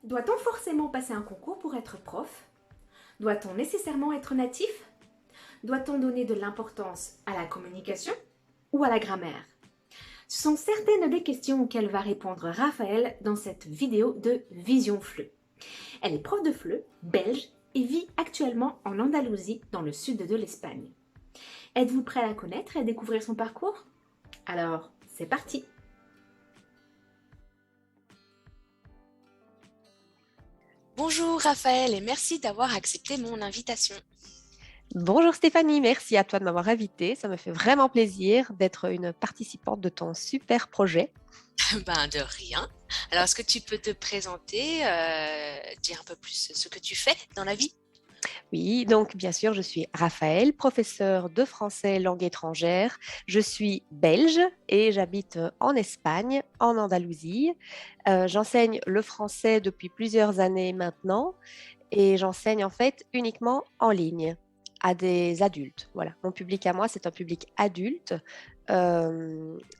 Doit-on forcément passer un concours pour être prof? Doit-on nécessairement être natif? Doit-on donner de l'importance à la communication ou à la grammaire? Ce sont certaines des questions auxquelles va répondre Raphaël dans cette vidéo de Vision FLE. Elle est prof de FLE, belge, et vit actuellement en Andalousie, dans le sud de l'Espagne. Êtes-vous prêt à la connaître et à découvrir son parcours? Alors, c'est parti! Bonjour Raphaël et merci d'avoir accepté mon invitation. Bonjour Stéphanie, merci à toi de m'avoir invitée. Ça me fait vraiment plaisir d'être une participante de ton super projet. Ben de rien. Alors est-ce que tu peux te présenter, dire un peu plus ce que tu fais dans la vie? Oui, donc bien sûr, je suis Raphaël, professeure de français langue étrangère. Je suis belge et j'habite en Espagne, en Andalousie. J'enseigne le français depuis plusieurs années maintenant et j'enseigne en fait uniquement en ligne à des adultes. Voilà, mon public à moi, c'est un public adulte.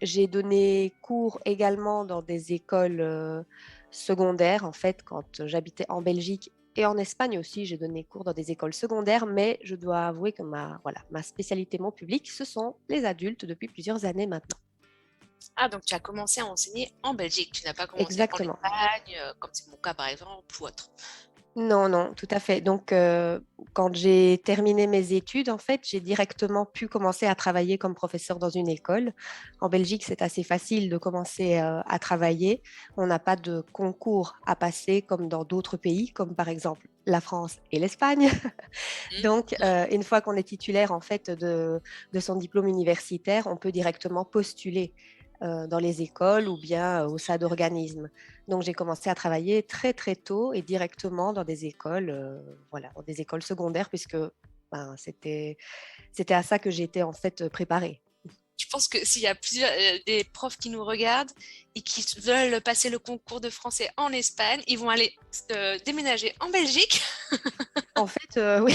J'ai donné cours également dans des écoles secondaires, en fait, quand j'habitais en Belgique et en Espagne aussi, j'ai donné cours dans des écoles secondaires, mais je dois avouer que ma spécialité, mon public, ce sont les adultes depuis plusieurs années maintenant. Ah donc tu as commencé à enseigner en Belgique, tu n'as pas commencé en Exactement. Espagne, comme c'est mon cas par exemple ou autre. Non, non, tout à fait. Donc, quand j'ai terminé mes études, en fait, j'ai directement pu commencer à travailler comme professeur dans une école. En Belgique, c'est assez facile de commencer à travailler. On n'a pas de concours à passer comme dans d'autres pays, comme par exemple la France et l'Espagne. Donc, une fois qu'on est titulaire en fait de son diplôme universitaire, on peut directement postuler dans les écoles ou bien au sein d'organismes. Donc, j'ai commencé à travailler très très tôt et directement dans des écoles, voilà, dans des écoles secondaires, puisque ben, c'était à ça que j'étais en fait préparée. Je pense que s'il y a plusieurs des profs qui nous regardent et qui veulent passer le concours de français en Espagne, ils vont aller déménager en Belgique. En fait, oui,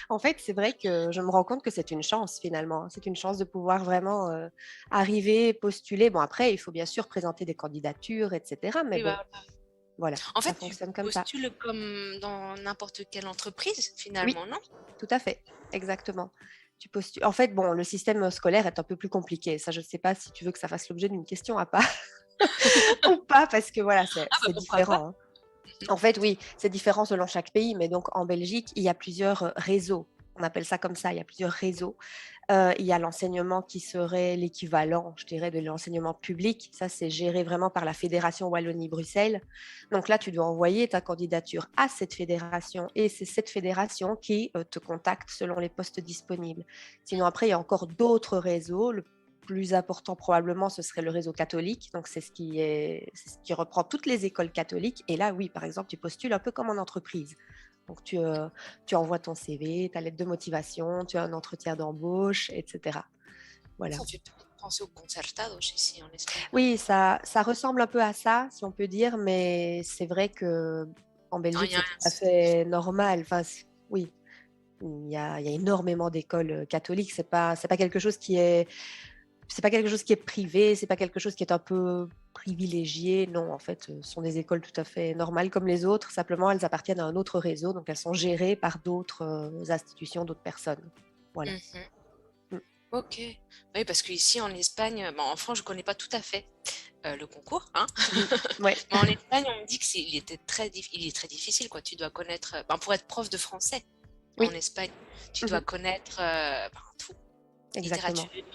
en fait, c'est vrai que je me rends compte que c'est une chance finalement. C'est une chance de pouvoir vraiment arriver, postuler. Bon, après, il faut bien sûr présenter des candidatures, etc. Mais Oui, bon, bah, voilà, en ça fait, tu fonctionne comme ça. postules comme dans n'importe quelle entreprise Oui, finalement, non? tout à fait, exactement. Tu postules. En fait, bon, le système scolaire est un peu plus compliqué. Ça, je ne sais pas si tu veux que ça fasse l'objet d'une question à part ou pas, parce que voilà, Ah bah c'est pourquoi pas? différent, hein. En fait, oui, c'est différent selon chaque pays, mais donc en Belgique, il y a plusieurs réseaux. On appelle ça comme ça, il y a plusieurs réseaux. Il y a l'enseignement qui serait l'équivalent, je dirais, de l'enseignement public. Ça, c'est géré vraiment par la Fédération Wallonie-Bruxelles. Donc là, tu dois envoyer ta candidature à cette fédération et c'est cette fédération qui te contacte selon les postes disponibles. Sinon, après, il y a encore d'autres réseaux. Le plus important probablement, ce serait le réseau catholique. Donc, c'est ce qui reprend toutes les écoles catholiques. Et là, oui, par exemple, tu postules un peu comme en entreprise. Donc, tu envoies ton CV, ta lettre de motivation, tu as un entretien d'embauche, etc. Voilà. Ça fait penser au concertados ici en Espagne, non? Oui, ça ressemble un peu à ça, si on peut dire, mais c'est vrai que en Non, Belgique, c'est tout à fait normal. Enfin, oui, il y a énormément d'écoles catholiques. C'est pas quelque chose qui est, c'est pas quelque chose qui est privé, c'est pas quelque chose qui est un peu privilégié. Non, en fait, ce sont des écoles tout à fait normales comme les autres. Simplement, elles appartiennent à un autre réseau, donc elles sont gérées par d'autres institutions, d'autres personnes. Voilà. Mhm. Mm. Ok. Oui, parce qu'ici en Espagne, bon, en France, je ne connais pas tout à fait le concours, hein. Mhm. Ouais. Mais en Espagne, on me dit il était il est très difficile, quoi. Tu dois connaître, ben, pour être prof de français en Oui. Espagne, tu dois Mhm. connaître ben, tout, littérature, Exactement. Oui.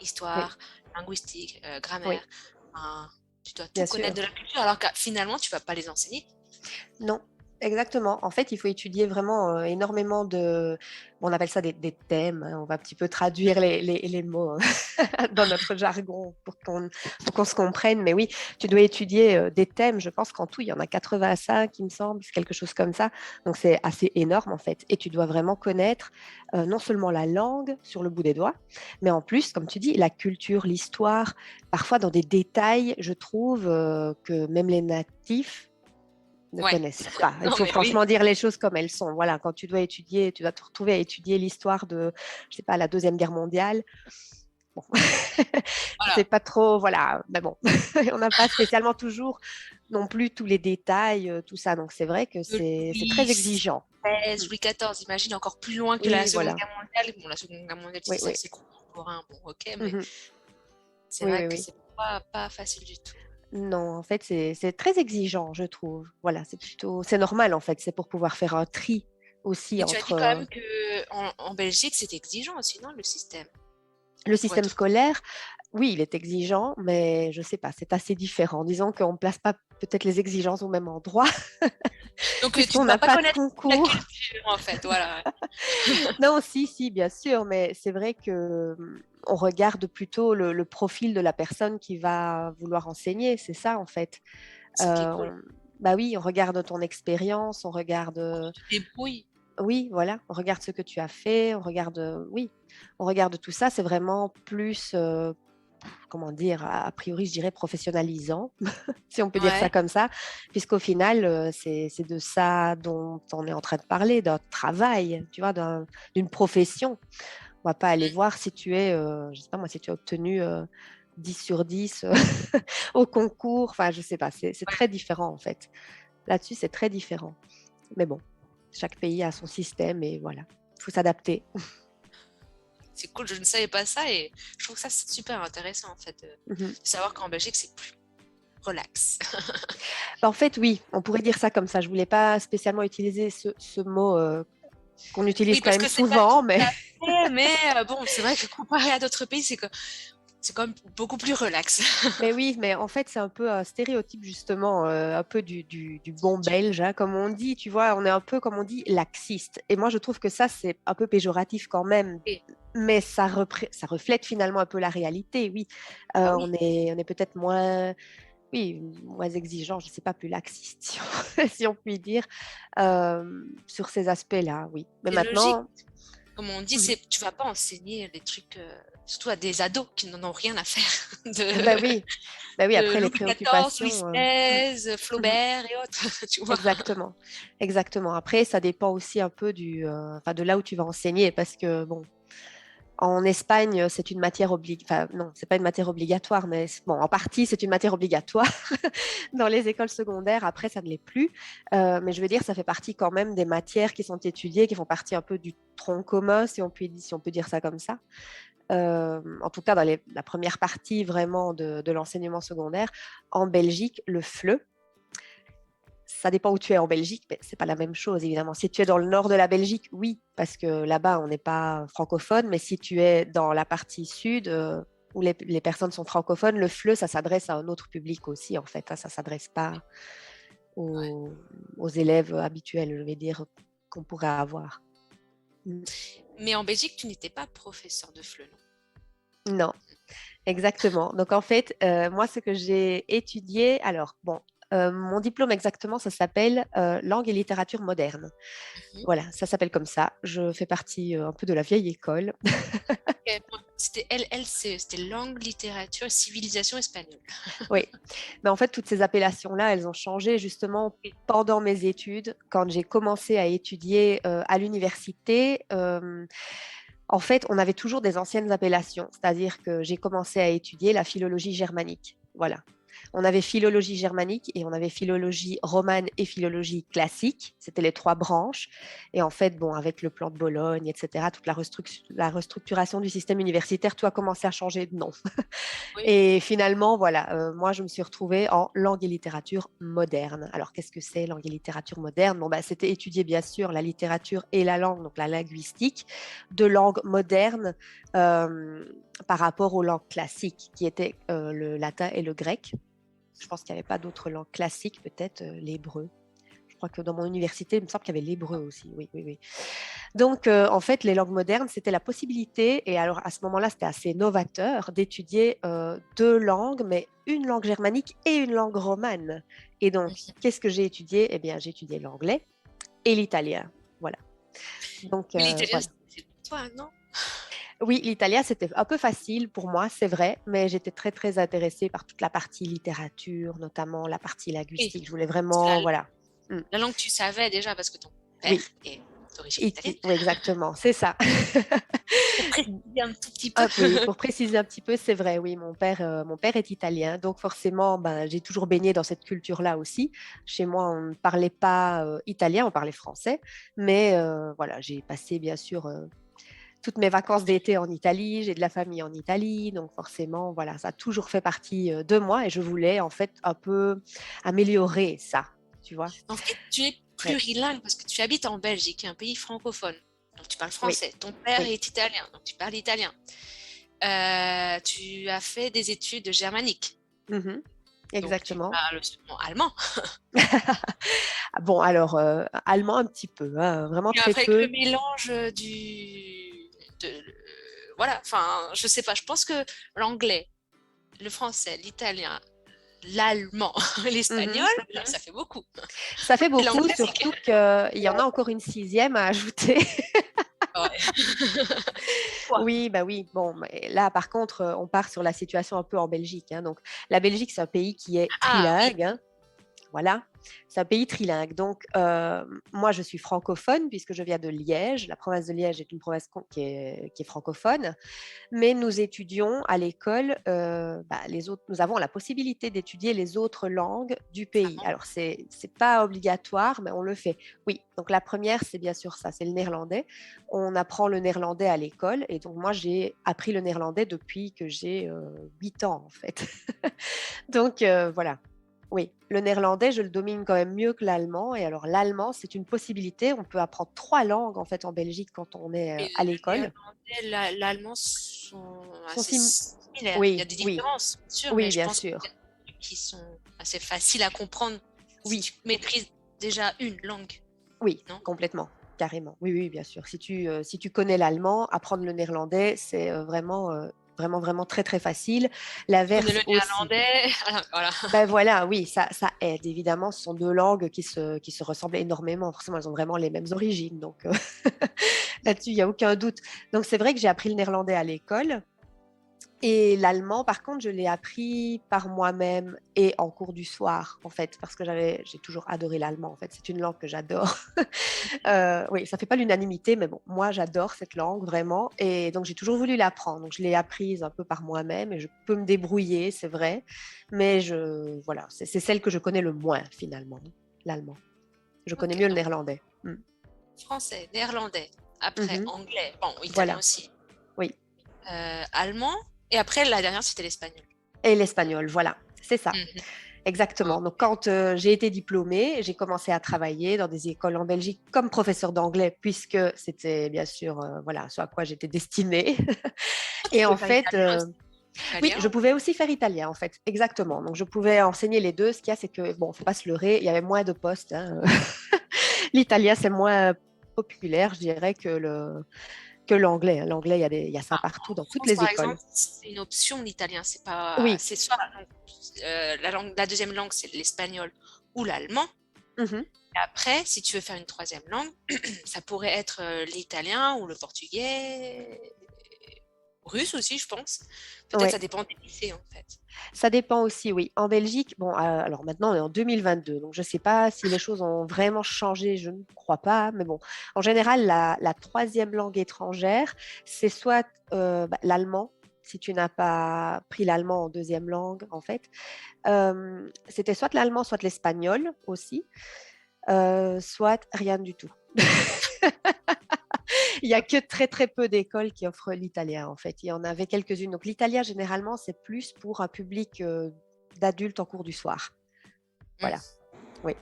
histoire, linguistique, Oui. grammaire. Ben, tu dois tout Bien connaître sûr. de la culture, alors que finalement, tu vas pas les enseigner. Non, exactement. En fait, il faut étudier vraiment énormément de... On appelle ça des thèmes, hein. On va un petit peu traduire les mots dans notre jargon pour qu'on se comprenne. Mais oui, tu dois étudier des thèmes. Je pense qu'en tout, il y en a 85, il me semble, c'est quelque chose comme ça. Donc, c'est assez énorme, en fait. Et tu dois vraiment connaître non seulement la langue sur le bout des doigts, mais en plus, comme tu dis, la culture, l'histoire. Parfois, dans des détails, je trouve que même les natifs ne Ouais. connaissent pas. Il Non, faut mais oui. franchement dire les choses comme elles sont. Voilà, quand tu dois étudier, tu dois te retrouver à étudier l'histoire de, je sais pas, la Deuxième Guerre mondiale. bon, Voilà. c'est pas trop, voilà, mais bon, on n'a pas spécialement toujours non plus tous les détails, tout ça. Donc, c'est vrai que c'est Louis très exigeant. XVI, Mm. Louis XIV, imagine encore plus loin que la Oui, Seconde voilà. Guerre mondiale. Bon, la Seconde Guerre mondiale, Oui, c'est oui. assez contemporain, bon, ok, mais Mhm. c'est Oui, vrai oui, que oui. c'est pas facile du tout. Non, en fait, c'est très exigeant, je trouve. Voilà, c'est normal, en fait. C'est pour pouvoir faire un tri aussi Mais tu as entre dit quand même que en Belgique, c'est exigeant aussi, non, le système, le pour système être. scolaire. Oui, il est exigeant, mais je sais pas, c'est assez différent. Disons qu'on ne place pas peut-être les exigences au même endroit, Donc, tu puisqu'on ne dois n'a pas pas de connaître la concours. culture, en fait, voilà. Non, si, si, bien sûr, mais c'est vrai que on regarde plutôt le profil de la personne qui va vouloir enseigner, c'est ça en fait. Ce qui est cool. On- Bah oui, on regarde ton expérience, on regarde, Tu te débrouilles. oui, voilà, on regarde ce que tu as fait, on regarde, oui, on regarde tout ça. C'est vraiment plus, comment dire, a priori, je dirais professionnalisant, si on peut dire ça Ouais. comme ça, puisqu'au final, c'est de ça dont on est en train de parler, d'un travail, tu vois, d'une profession. On va pas aller voir si tu es, je sais pas moi, si tu as obtenu 10 sur 10 au concours. Enfin, je sais pas, c'est très différent en fait. Là-dessus, c'est très différent. Mais bon, chaque pays a son système et voilà, il faut s'adapter. C'est cool, je ne savais pas ça et je trouve que ça c'est super intéressant en fait Mhm. de savoir qu'en Belgique c'est plus relax. En fait, oui, on pourrait dire ça comme ça. Je voulais pas spécialement utiliser ce mot qu'on utilise Oui, quand parce même que c'est pas tout souvent, mais à fait, mais bon, c'est vrai que comparé à d'autres pays, c'est quand même beaucoup plus relax. mais oui, mais en fait, c'est un peu un stéréotype justement, un peu du bon Du- belge, hein, comme on dit, tu vois, on est un peu, comme on dit, laxiste. Et moi, je trouve que ça, c'est un peu péjoratif quand même, et- mais ça reflète finalement un peu la réalité, oui. Ah oui, On est peut-être moins, oui, moins exigeant, je ne sais pas, plus laxiste, si on, si on peut dire, sur ces aspects-là, oui. Mais c'est logique. maintenant, Comme on dit, mhm. tu vas pas enseigner des trucs, surtout à des ados qui n'en ont rien à faire Ben oui, ben oui, de après les Louis XIV, Louis préoccupations. XVI, Mhm. Flaubert et autres, tu vois. Exactement, exactement. Après, ça dépend aussi un peu enfin, de là où tu vas enseigner, parce que bon, en Espagne, c'est une matière obligatoire. Enfin, non, c'est pas une matière obligatoire, mais bon, en partie, c'est une matière obligatoire dans les écoles secondaires. Après, ça ne l'est plus. Mais je veux dire, ça fait partie quand même des matières qui sont étudiées, qui font partie un peu du tronc commun, si on peut dire ça comme ça. En tout cas, dans la première partie vraiment de l'enseignement secondaire. En Belgique, le FLE, ça dépend où tu es en Belgique, mais c'est pas la même chose, évidemment. Si tu es dans le nord de la Belgique, oui, parce que là-bas, on n'est pas francophone, mais si tu es dans la partie sud, où les personnes sont francophones, le FLE, ça s'adresse à un autre public aussi, en fait. Ça ne s'adresse pas Ouais. aux élèves habituels, je vais dire, qu'on pourrait avoir. Mm. Mais en Belgique, tu n'étais pas professeur de FLE, non? Non, exactement. Donc, en fait, moi, ce que j'ai étudié, alors, bon, mon diplôme exactement, ça s'appelle langue et littérature moderne. Mhm. Voilà, ça s'appelle comme ça. Je fais partie un peu de la vieille école. Ok, c'était c'était langue, littérature, civilisation espagnole. Oui, mais en fait, toutes ces appellations-là, elles ont changé justement pendant mes études. Quand j'ai commencé à étudier à l'université, en fait, on avait toujours des anciennes appellations, c'est-à-dire que j'ai commencé à étudier la philologie germanique. Voilà. On avait philologie germanique et on avait philologie romane et philologie classique. C'était les trois branches. Et en fait, bon, avec le plan de Bologne, etc., toute la restructuration du système universitaire, tout a commencé à changer de nom. Oui. Et finalement, voilà, moi, je me suis retrouvée en langue et littérature moderne. Alors, qu'est-ce que c'est langue et littérature moderne? Bon, bah, c'était étudier, bien sûr, la littérature et la langue, donc la linguistique, de langue moderne euh, par rapport aux langues classiques, qui étaient le latin et le grec. Je pense qu'il n'y avait pas d'autres langues classiques, peut-être l'hébreu. Je crois que dans mon université, il me semble qu'il y avait l'hébreu aussi. Oui, oui, oui. Donc, en fait, les langues modernes, c'était la possibilité, et alors à ce moment-là, c'était assez novateur, d'étudier deux langues, mais une langue germanique et une langue romane. Et donc, Mhm. qu'est-ce que j'ai étudié? Eh bien, j'ai étudié l'anglais et l'italien. Voilà. Donc, Mais l'italien, voilà. c'est pour toi, non? Oui, l'italien, c'était un peu facile pour moi, c'est vrai, mais j'étais très, très intéressée par toute la partie littérature, notamment la partie Oui, linguistique. Je voulais c'est vraiment, voilà. Mm. la langue que tu savais déjà parce que ton père Oui, est. d'origine italienne. Oui, exactement, c'est ça. Pour préciser un tout petit peu. Ah oui, pour préciser un petit peu, c'est vrai, oui, mon père est italien, donc forcément, ben, j'ai toujours baigné dans cette culture-là aussi. Chez moi, on ne parlait pas italien, on parlait français, mais voilà, j'ai passé bien sûr toutes mes vacances d'été en Italie, j'ai de la famille en Italie, donc forcément, voilà, ça a toujours fait partie de moi et je voulais en fait un peu améliorer ça, tu vois. En fait, tu es Ouais. plurilingue parce que tu habites en Belgique, un pays francophone. Donc tu parles Oui, français. Ton père oui. est italien, donc tu parles italien. Tu as fait des études germaniques, Mhm. donc tu Exactement. parles sûrement allemand. Bon, alors, allemand un petit peu, hein, vraiment Et très après, avec le peu. mélange voilà, enfin, je sais pas, je pense que l'anglais, le français, l'italien, l'allemand, l'espagnol, Mhm. ça fait beaucoup. Ça fait Et beaucoup, l'anglais, c'est surtout qu'il y en a encore une sixième à ajouter. ouais. Quoi? Oui, bah oui. Bon, mais là, par contre, on part sur la situation un peu en Belgique, hein. Donc, la Belgique, c'est un pays qui est Ah oui, trilingue, hein. Voilà, c'est un pays trilingue. Donc, moi, je suis francophone puisque je viens de Liège. La province de Liège est une province qui est francophone. Mais nous étudions à l'école, nous avons la possibilité d'étudier les autres langues du pays. vraiment. Alors, c'est pas obligatoire, mais on le fait. Oui, donc la première, c'est bien sûr ça, c'est le néerlandais. On apprend le néerlandais à l'école. Et donc, moi, j'ai appris le néerlandais depuis que j'ai 8 ans, en fait. Donc, voilà. Oui, le néerlandais, je le domine quand même mieux que l'allemand. Et alors, l'allemand, c'est une possibilité. On peut apprendre 3 langues, en fait, en Belgique quand on est Et à le l'école. néerlandais, l'allemand sont Sont assez sim- similaires. Il y a Oui, des oui, différences, bien sûr, mais oui, je bien pense qu'il y sûr. a des trucs qui sont assez faciles à comprendre si Oui, tu maîtrises déjà une langue, oui, non? complètement, carrément. Oui, oui, bien sûr. Si tu connais l'allemand, apprendre le néerlandais, c'est vraiment, vraiment très, très facile. Tu connais L'inverse le aussi. néerlandais, voilà. Ben voilà, oui, ça aide. Évidemment, ce sont 2 langues qui se ressemblent énormément. Forcément, elles ont vraiment les mêmes origines. Donc, là-dessus, il n'y a aucun doute. Donc, c'est vrai que j'ai appris le néerlandais à l'école. Et l'allemand, par contre, je l'ai appris par moi-même et en cours du soir, en fait, parce que j'ai toujours adoré l'allemand, en fait. C'est une langue que j'adore. Oui, ça fait pas l'unanimité, mais bon, moi, j'adore cette langue, vraiment. Et donc, j'ai toujours voulu l'apprendre. Donc, je l'ai apprise un peu par moi-même et je peux me débrouiller, c'est vrai. Mais voilà, c'est celle que je connais le moins, finalement, l'allemand. Je connais Ok, mieux le donc néerlandais. Mm. français, néerlandais, après Mhm. anglais, bon, italien Voilà, aussi, oui. allemand, et après la dernière c'était l'espagnol. Et l'espagnol, voilà, c'est ça. Mhm. Exactement. Ok. Donc, quand j'ai été diplômée, j'ai commencé à travailler dans des écoles en Belgique comme professeur d'anglais, puisque c'était bien sûr voilà, ce à quoi j'étais destinée. Ah, tu Et pouvais en faire fait, italien aussi. oui, je Italien. pouvais aussi faire italien, en fait, exactement. Donc, je pouvais enseigner les deux. Ce qu'il y a, c'est que, bon, faut pas se leurrer, il y avait moins de postes, hein. L'italien, c'est moins populaire, je dirais, que l'anglais, hein. L'anglais, il y a ça Ah, partout, en dans toutes France, les par écoles. exemple, c'est une option l'italien. C'est pas, Oui. c'est soit la langue, la deuxième langue, c'est l'espagnol ou l'allemand. Mhm. Et après, si tu veux faire une troisième langue, ça pourrait être l'italien ou le portugais, russe aussi, je pense. Peut-être Ouais. ça dépend des lycées en fait. Ça dépend aussi, oui. En Belgique, bon, alors maintenant on est en 2022, donc je ne sais pas si les choses ont vraiment changé, je ne crois pas, mais bon, en général, la troisième langue étrangère, c'est soit l'allemand, si tu n'as pas pris l'allemand en deuxième langue, en fait. C'était soit l'allemand, soit l'espagnol aussi, soit rien du tout. Il y a que très très peu d'écoles qui offrent l'italien en fait. Il y en avait quelques-unes. Donc l'italien généralement c'est plus pour un public d'adultes en cours du soir. Hmm. Voilà. Oui.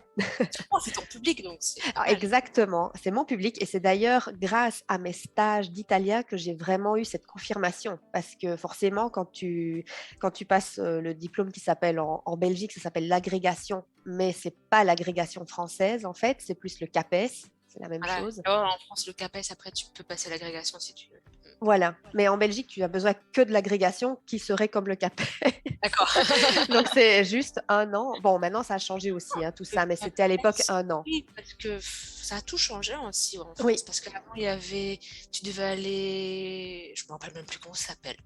Oh, c'est ton public donc c'est pas Alors, mal. exactement. C'est mon public et c'est d'ailleurs grâce à mes stages d'italien que j'ai vraiment eu cette confirmation parce que forcément quand tu passes le diplôme qui s'appelle en Belgique ça s'appelle l'agrégation mais c'est pas l'agrégation française en fait c'est plus le CAPES. C'est la même Voilà. chose. Oh, en France, le CAPES, après, tu peux passer l'agrégation si tu veux. Voilà. Mais en Belgique, tu as besoin que de l'agrégation qui serait comme le CAPES. D'accord. Donc, c'est juste 1 an. Bon, maintenant, ça a changé aussi, hein, tout Le ça, mais c'était à l'époque CAPES, 1 an. oui, parce que ça a tout changé aussi en France. Oui, Parce qu'avant, il y avait, tu devais aller, je me rappelle même plus comment ça s'appelle.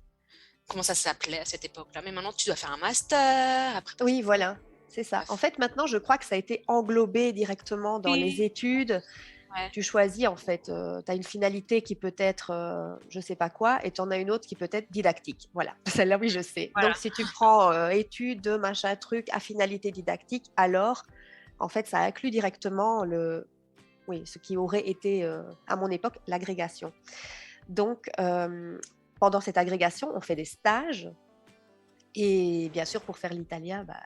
Comment ça s'appelait à cette époque-là. Mais maintenant, tu dois faire un master, après passer oui, un voilà. C'est ça. En bref. fait, maintenant, je crois que ça a été englobé directement dans les Oui, études. Ouais. Tu choisis en fait, tu as une finalité qui peut être je sais pas quoi et tu en as une autre qui peut être didactique. Voilà, celle-là oui je sais. Voilà. Donc si tu prends études, machin, truc à finalité didactique, alors en fait ça inclut directement oui, ce qui aurait été à mon époque l'agrégation. Donc pendant cette agrégation, on fait des stages et bien sûr pour faire l'italien, bah,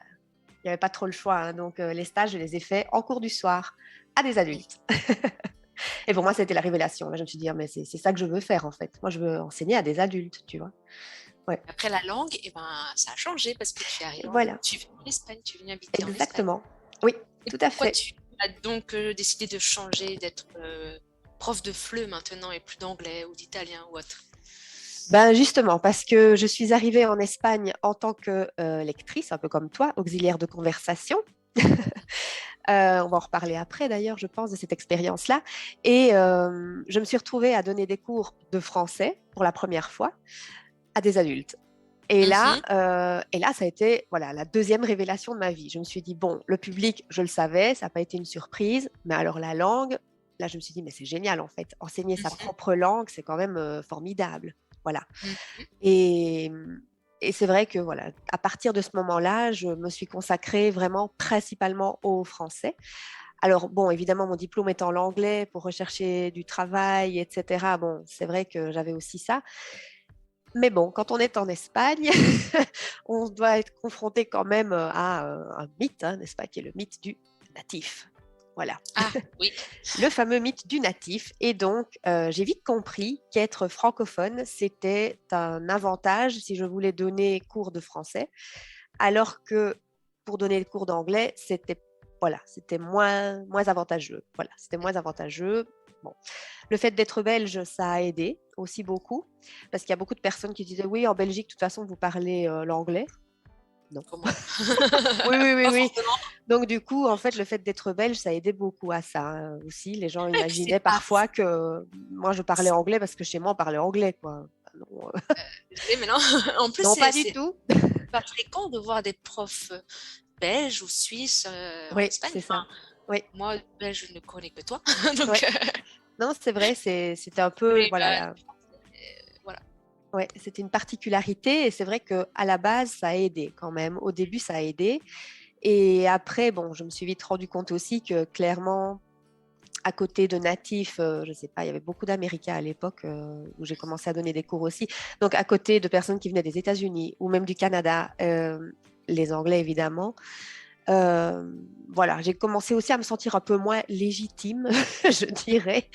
il n'y avait pas trop le choix. Hein. Donc les stages, je les ai faits en cours du soir à des adultes. Et pour moi, c'était la révélation. Là, je me suis dit, ah, mais c'est ça que je veux faire, en fait. Moi, je veux enseigner à des adultes, tu vois. Ouais. Après la langue, eh ben, ça a changé parce que Voilà, tu vis en Espagne, tu viens habiter en Espagne. exactement. Oui, Et tout à pourquoi fait. tu as donc décidé de changer, d'être prof de FLE maintenant et plus d'anglais ou d'italien ou autre? Ben justement, parce que je suis arrivée en Espagne en tant que lectrice, un peu comme toi, auxiliaire de conversation. On va en reparler après d'ailleurs, je pense, de cette expérience-là. Et je me suis retrouvée à donner des cours de français pour la première fois à des adultes. Et là, Mhm. ça a été voilà, la deuxième révélation de ma vie. Je me suis dit, bon, le public, je le savais, ça n'a pas été une surprise, mais alors la langue, là, je me suis dit, mais c'est génial en fait. Enseigner sa Mhm. propre langue, c'est quand même formidable. Voilà. Mhm. Et, et c'est vrai que voilà, à partir de ce moment-là, je me suis consacrée vraiment principalement au français. Alors bon, évidemment, mon diplôme est en anglais pour rechercher du travail, etc. Bon, c'est vrai que j'avais aussi ça. Mais bon, quand on est en Espagne, on doit être confronté quand même à un mythe, hein, n'est-ce pas, qui est le mythe du natif. Voilà, Ah oui. le fameux mythe du natif. Et donc, j'ai vite compris qu'être francophone, c'était un avantage si je voulais donner cours de français, alors que pour donner des cours d'anglais, c'était moins avantageux. Voilà, c'était moins avantageux. Bon. Le fait d'être belge, ça a aidé aussi beaucoup, parce qu'il y a beaucoup de personnes qui disaient oui, en Belgique, de toute façon, vous parlez l'anglais. Non. Comment? Oui, oui, oui, Pas oui. forcément. Donc, du coup, en fait, le fait d'être belge, ça a aidé beaucoup à ça aussi. Les gens Et puis c'est imaginaient pas. parfois que moi, je parlais anglais parce que chez moi, on parlait anglais, quoi. Non, Désolée, mais non. En plus, non, pas du c'est tout. pas fréquent de voir des profs belges ou suisses en Oui, Espagne. c'est ça. Enfin, Oui, moi, belge, je ne connais que toi. oui. Donc, Non, c'est vrai, c'était un peu, mais, voilà, voilà. ouais, c'était une particularité et c'est vrai que à la base, ça a aidé quand même. Au début, ça a aidé. Et après, bon, je me suis vite rendu compte aussi que clairement, à côté de natifs, je ne sais pas, il y avait beaucoup d'Américains à l'époque où j'ai commencé à donner des cours aussi. Donc, à côté de personnes qui venaient des États-Unis ou même du Canada, les Anglais évidemment. Voilà, j'ai commencé aussi à me sentir un peu moins légitime, je dirais,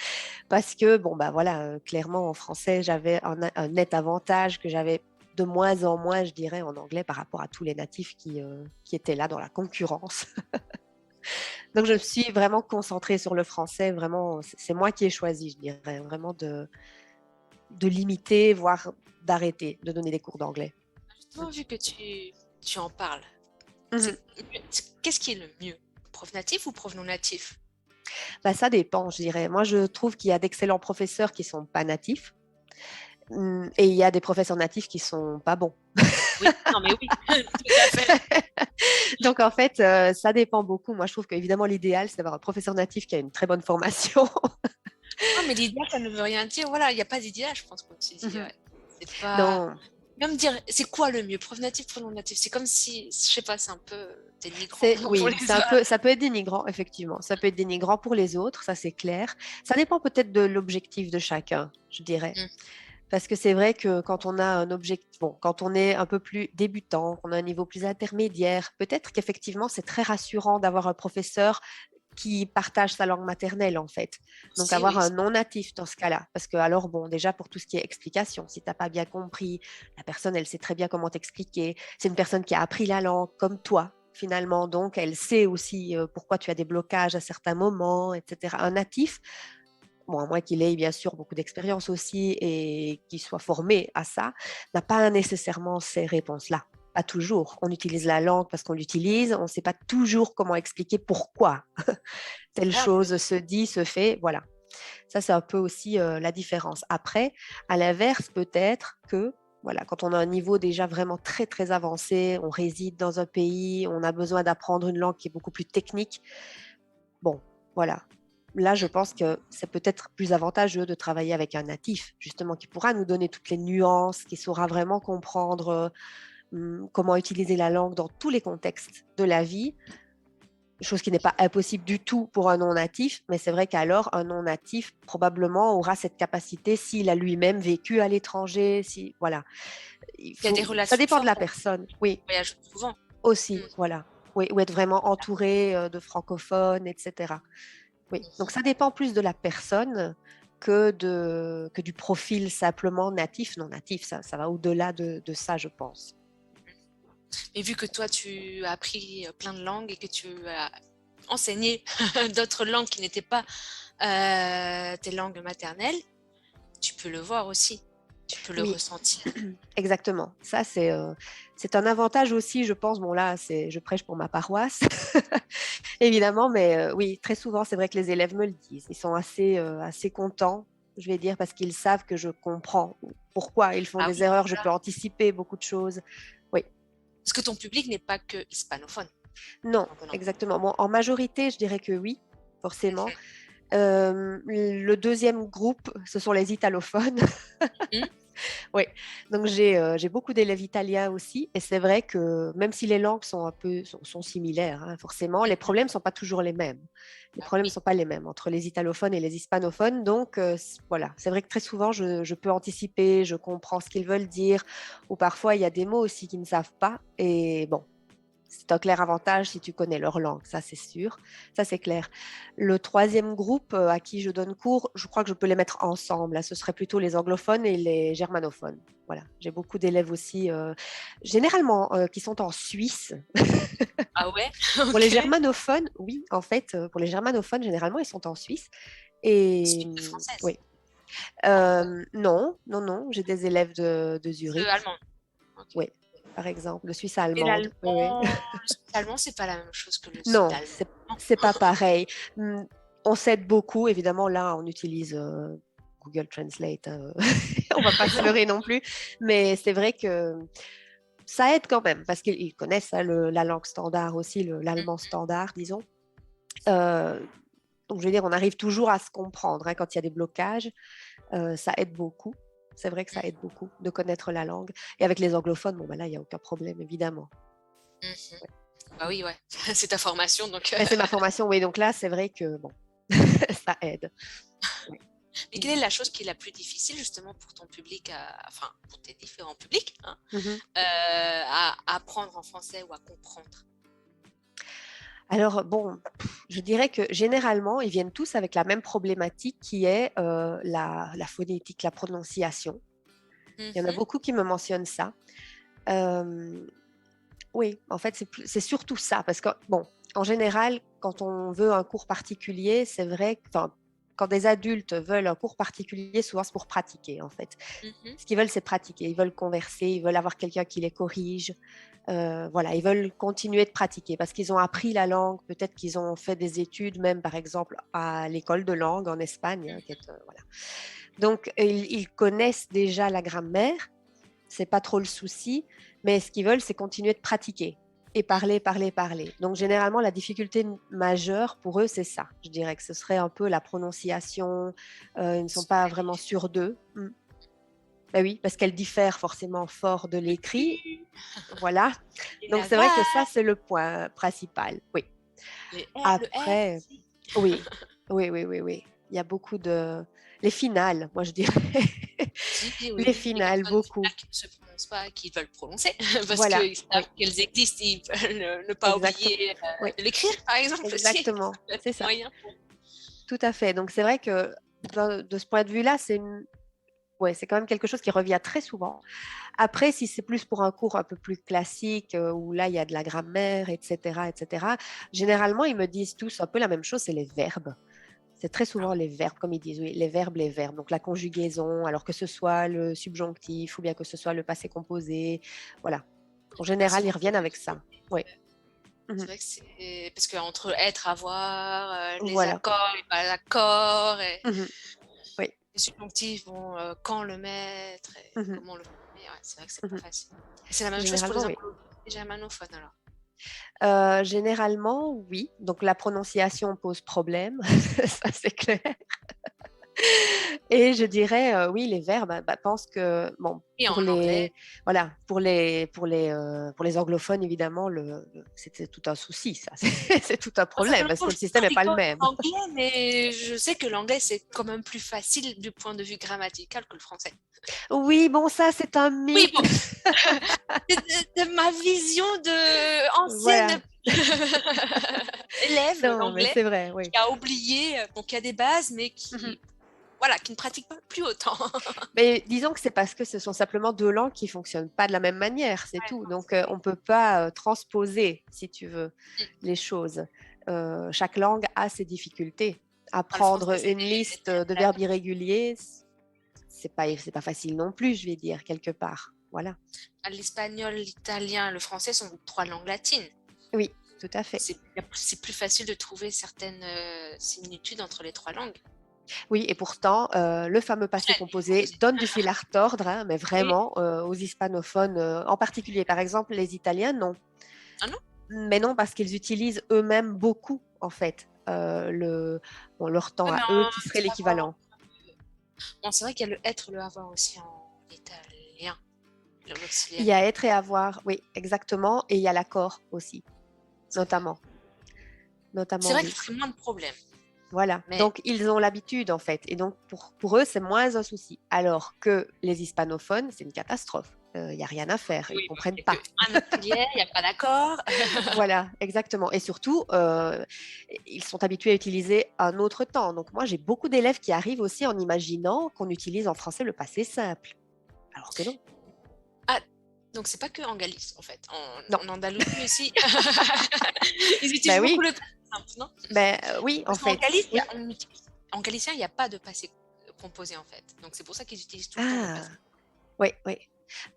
parce que, bon, bah voilà, clairement en français, j'avais un net avantage que j'avais de moins en moins, je dirais, en anglais par rapport à tous les natifs qui étaient là dans la concurrence. Donc, je me suis vraiment concentrée sur le français. Vraiment, c'est moi qui ai choisi, je dirais, vraiment de limiter, voire d'arrêter de donner des cours d'anglais. Justement, vu que tu en parles, Mhm. qu'est-ce qui est le mieux? Prof natif ou prof non natif? Bah, ça dépend, je dirais. Moi, je trouve qu'il y a d'excellents professeurs qui ne sont pas natifs et il y a des professeurs natifs qui ne sont pas bons. Oui, non, mais oui, tout à fait. Donc, en fait, ça dépend beaucoup. Moi, je trouve qu'évidemment, l'idéal, c'est d'avoir un professeur natif qui a une très bonne formation. Non, mais l'idéal, ça ne veut rien dire. Voilà, il n'y a pas d'idéal, je pense, comme tu dis. Mhm. Ouais. C'est pas. Non, Même dire, c'est quoi le mieux, prof natif, prof non natif? C'est comme si, je sais pas, c'est un peu dénigrant pour oui, les autres. ça peut être dénigrant, effectivement. Ça peut être dénigrant pour les autres, ça c'est clair. Ça dépend peut-être de l'objectif de chacun, je dirais. Mm. Parce que c'est vrai que quand on a un objectif, bon, quand on est un peu plus débutant, qu'on a un niveau plus intermédiaire, peut-être qu'effectivement c'est très rassurant d'avoir un professeur qui partage sa langue maternelle en fait. Donc Si, avoir oui. un non natif dans ce cas-là. Parce que alors bon, déjà pour tout ce qui est explication, si tu n'as pas bien compris, la personne elle sait très bien comment t'expliquer. C'est une personne qui a appris la langue comme toi finalement, donc elle sait aussi pourquoi tu as des blocages à certains moments, etc. Un natif, bon, à moins qu'il ait bien sûr beaucoup d'expérience aussi et qu'il soit formé à ça, n'a pas nécessairement ces réponses-là. Pas toujours. On utilise la langue parce qu'on l'utilise, on ne sait pas toujours comment expliquer pourquoi telle Ah, chose se dit, se fait, voilà. Ça, c'est un peu aussi la différence. Après, à l'inverse, peut-être que, voilà, quand on a un niveau déjà vraiment très, très avancé, on réside dans un pays, on a besoin d'apprendre une langue qui est beaucoup plus technique, bon, voilà. là, je pense que c'est peut-être plus avantageux de travailler avec un natif, justement, qui pourra nous donner toutes les nuances, qui saura vraiment comprendre comment utiliser la langue dans tous les contextes de la vie, chose qui n'est pas impossible du tout pour un non-natif, mais c'est vrai qu'alors un non-natif probablement aura cette capacité s'il a lui-même vécu à l'étranger, si voilà. Il y a des Ça relations dépend de la fortes, personne, oui, on voyage souvent. aussi, voilà. Oui, ou être vraiment entouré de francophones, etc. Oui, donc ça dépend plus de la personne que du profil simplement natif, non natif, ça va au-delà de ça, je pense. Mais vu que toi, tu as appris plein de langues et que tu as enseigné d'autres langues qui n'étaient pas tes langues maternelles, tu peux le voir aussi, tu peux le Oui, ressentir. exactement. Ça, c'est un avantage aussi, je pense. Bon, là, je prêche pour ma paroisse, évidemment, mais oui, très souvent, c'est vrai que les élèves me le disent. Ils sont assez contents, je vais dire, parce qu'ils savent que je comprends pourquoi ils font Ah des oui, erreurs. Je voilà. peux anticiper beaucoup de choses. Oui, Parce que ton public n'est pas que hispanophone. non, Donc, non. exactement. Bon, en majorité, je dirais que oui, forcément. Le deuxième groupe, ce sont les italophones. Mhm. Oui, donc j'ai beaucoup d'élèves italiens aussi, et c'est vrai que même si les langues sont similaires, hein, forcément, les problèmes ne sont pas toujours les mêmes. Les Ah problèmes ne oui. sont pas les mêmes entre les italophones et les hispanophones. Donc voilà, c'est vrai que très souvent, je peux anticiper, je comprends ce qu'ils veulent dire, ou parfois il y a des mots aussi qu'ils ne savent pas, et bon. C'est un clair avantage si tu connais leur langue, ça c'est sûr, ça c'est clair. Le troisième groupe à qui je donne cours, je crois que je peux les mettre ensemble. Là, ce serait plutôt les anglophones et les germanophones. Voilà, j'ai beaucoup d'élèves aussi, généralement qui sont en Suisse. Ah ouais, Pour les ok. germanophones, oui, en fait, pour les germanophones, généralement, ils sont en Suisse. Et Suite française. oui, non, non, non, j'ai des élèves de Zurich, Allemand. Ok. oui, par exemple, de Suisse Et allemande. Oui, oui. l'allemand, le suisse allemand, c'est pas la même chose que le sud Non, allemand. c'est pas pareil. On s'aide beaucoup, évidemment. Là, on utilise Google Translate. On va pas se leurrer non plus, mais c'est vrai que ça aide quand même parce qu'ils connaissent hein, la langue standard aussi, l'allemand standard, disons. Euh, donc, je veux dire, on arrive toujours à se comprendre hein, quand il y a des blocages. Ça aide beaucoup. C'est vrai que ça aide beaucoup de connaître la langue. Et avec les anglophones, bon, bah là, il n'y a aucun problème, évidemment. Mhm. Bah oui, ouais. C'est ta formation, donc. Mais c'est ma formation, oui. Donc là, c'est vrai que bon, ça aide. Oui. Mais quelle est la chose qui est la plus difficile justement pour ton public, enfin pour tes différents publics, hein, Mhm. à apprendre en français ou à comprendre? Alors, bon, je dirais que généralement, ils viennent tous avec la même problématique qui est la phonétique, la prononciation. Il y en a Mhm. beaucoup qui me mentionnent ça. Euh, oui, en fait, c'est surtout ça. Parce que, bon, en général, quand on veut un cours particulier, c'est vrai, enfin, quand des adultes veulent un cours particulier, souvent c'est pour pratiquer, en fait. Mhm. Ce qu'ils veulent, c'est pratiquer. Ils veulent converser, ils veulent avoir quelqu'un qui les corrige. Voilà, ils veulent continuer de pratiquer parce qu'ils ont appris la langue. Peut-être qu'ils ont fait des études, même par exemple à l'école de langue en Espagne. Hein, voilà. Donc, ils connaissent déjà la grammaire. C'est pas trop le souci. Mais ce qu'ils veulent, c'est continuer de pratiquer et parler, parler, parler. Donc, généralement, la difficulté majeure pour eux, c'est ça. Je dirais que ce serait un peu la prononciation. Ils ne sont pas vraiment sûrs d'eux. Ben oui, parce qu'elle diffère forcément fort de l'écrit. Voilà. Et Donc, la c'est vrai que vague, ça, c'est le point principal. Oui. le R Après, aussi. oui, oui, oui, oui, oui. Il y a beaucoup de... Les finales, moi, je dirais. Si, Les oui, les finales, consonnes beaucoup. finales qui ne se prononcent pas, qui veulent prononcer, parce Voilà, qu'ils savent oui, qu'elles existent, ils veulent ne pas exactement. oublier Oui, de l'écrire, par exemple, aussi. Ça exactement. peut être C'est un ça. moyen. Tout à fait. Donc, c'est vrai que de ce point de vue-là, ouais, c'est quand même quelque chose qui revient très souvent. Après, si c'est plus pour un cours un peu plus classique, où là, il y a de la grammaire, etc., etc., généralement, ils me disent tous un peu la même chose, c'est les verbes. C'est très Ah souvent ouais. les verbes, comme ils disent, oui, les verbes, les verbes. Donc la conjugaison, alors que ce soit le subjonctif ou bien que ce soit le passé composé. Voilà. En Passé général, ils reviennent avec composé. ça. Oui. C'est Mhm. vrai que c'est parce qu'entre être, avoir, les Voilà. accords, les pas d'accords, et Mhm. Oui. les subjonctifs, bon, quand le mettre et Mhm. comment le former, ouais, c'est vrai que c'est pas Mhm. facile. Et c'est la même chose pour Généralement, les oui. anglophones et les germanophones alors. Généralement, oui. Donc la prononciation pose problème, ça c'est clair. Et je dirais, oui, les verbes, pense que, bon, Et pour en anglais, les, voilà, pour les anglophones, évidemment, c'était tout un souci, ça. C'est tout un problème parce personnellement, que le je système n'est pratique pas le pas même. l'anglais, mais je sais que l'anglais, c'est quand même plus facile du point de vue grammatical que le français. Oui, bon, ça, c'est un Oui, mythe. bon, de ma vision de Voilà. ancienne élève Non, mais d'anglais c'est vrai, oui. qui a oublié, bon, qui a des bases, mais Mhm. qui, voilà, qui ne pratique pas plus autant. Mais disons que c'est parce que ce sont simplement deux langues qui fonctionnent pas de la même manière, c'est Ouais, tout. non, Donc, c'est vrai. on peut pas transposer, si tu veux, Mm. les choses. Chaque langue a ses difficultés. Enfin, le français, Apprendre c'est une liste de des verbes irréguliers, c'est pas facile non plus, je vais dire, quelque part. Voilà. l'espagnol, l'italien, le français sont trois langues latines. Oui, tout à fait. C'est plus facile de trouver certaines similitudes entre les trois langues. Oui, et pourtant, le fameux passé Très composé composées. donne du fil à retordre, hein, mais Oui. vraiment, aux hispanophones en particulier. Par exemple, les Italiens, non. Ah non? Mais non, parce qu'ils utilisent eux-mêmes beaucoup, en fait, leur temps Oui, à mais eux, qui serait l'équivalent. bon, c'est vrai qu'il y a le être, le avoir aussi en italien, Il l'auxiliaire. y a être et avoir, oui, exactement, et il y a l'accord aussi, C'est vrai. notamment. C'est Notamment, vrai que oui. ça ferait moins de problèmes. Voilà. Mais Donc, ils ont l'habitude, en fait. Et donc, pour eux, c'est moins un souci. Alors que les hispanophones, c'est une catastrophe. Il n'y a rien à faire. Ils ne oui, comprennent il n'y a pas. qu'un auxiliaire, il n'y a pas d'accord. Voilà, exactement. Et surtout, ils sont habitués à utiliser un autre temps. Donc, moi, j'ai beaucoup d'élèves qui arrivent aussi en imaginant qu'on utilise en français le passé simple. Alors que non. Ah, donc c'est pas que en Galice, en fait. Non. En Andalousie aussi. Ils Ben utilisent beaucoup oui, le passé simple, non? oui, en Parce qu'en fait. Galice, Oui. en galicien, il n'y a pas de passé composé, en fait. Donc c'est pour ça qu'ils utilisent tout le temps le Ah, passé. oui, oui.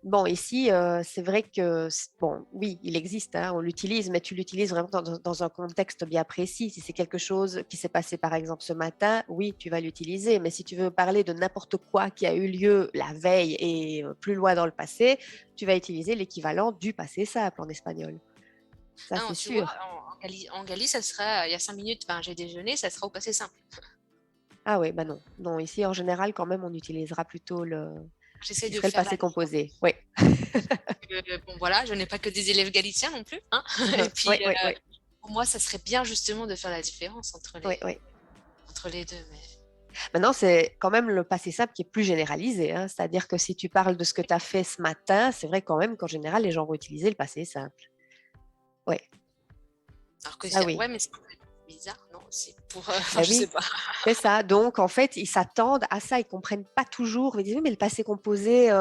Bon, ici, c'est vrai que, bon, oui, il existe, hein, on l'utilise, mais tu l'utilises vraiment dans un contexte bien précis. Si c'est quelque chose qui s'est passé, par exemple, ce matin, oui, tu vas l'utiliser. Mais si tu veux parler de n'importe quoi qui a eu lieu la veille et plus loin dans le passé, tu vas utiliser l'équivalent du passé simple en espagnol. Ça, Ah non, c'est tu vois, sûr. en Galice, ça sera, il y a 5 minutes, ben, j'ai déjeuné, ça sera au passé simple. Ah oui, bah non. Non, ici, en général, quand même, on utilisera plutôt ce J'essaie qui de serait le faire la passé différence. composé. Oui. Bon, voilà, je n'ai pas que des élèves galiciens non plus, hein. Et Oui, puis, oui, oui. pour moi, ça serait bien justement de faire la différence Oui, oui. entre les deux. Mais... Maintenant, c'est quand même le passé simple qui est plus généralisé, hein. C'est-à-dire que si tu parles de ce que tu as fait ce matin, c'est vrai quand même qu'en général, les gens vont utiliser le passé simple. Oui, Alors que, ça oui. ouais, mais c'est bizarre, non? C'est pour, enfin, Ben je sais oui, pas. c'est ça. Donc, en fait, ils s'attendent à ça. Ils ne comprennent pas toujours. Ils disent, oui, mais le passé composé,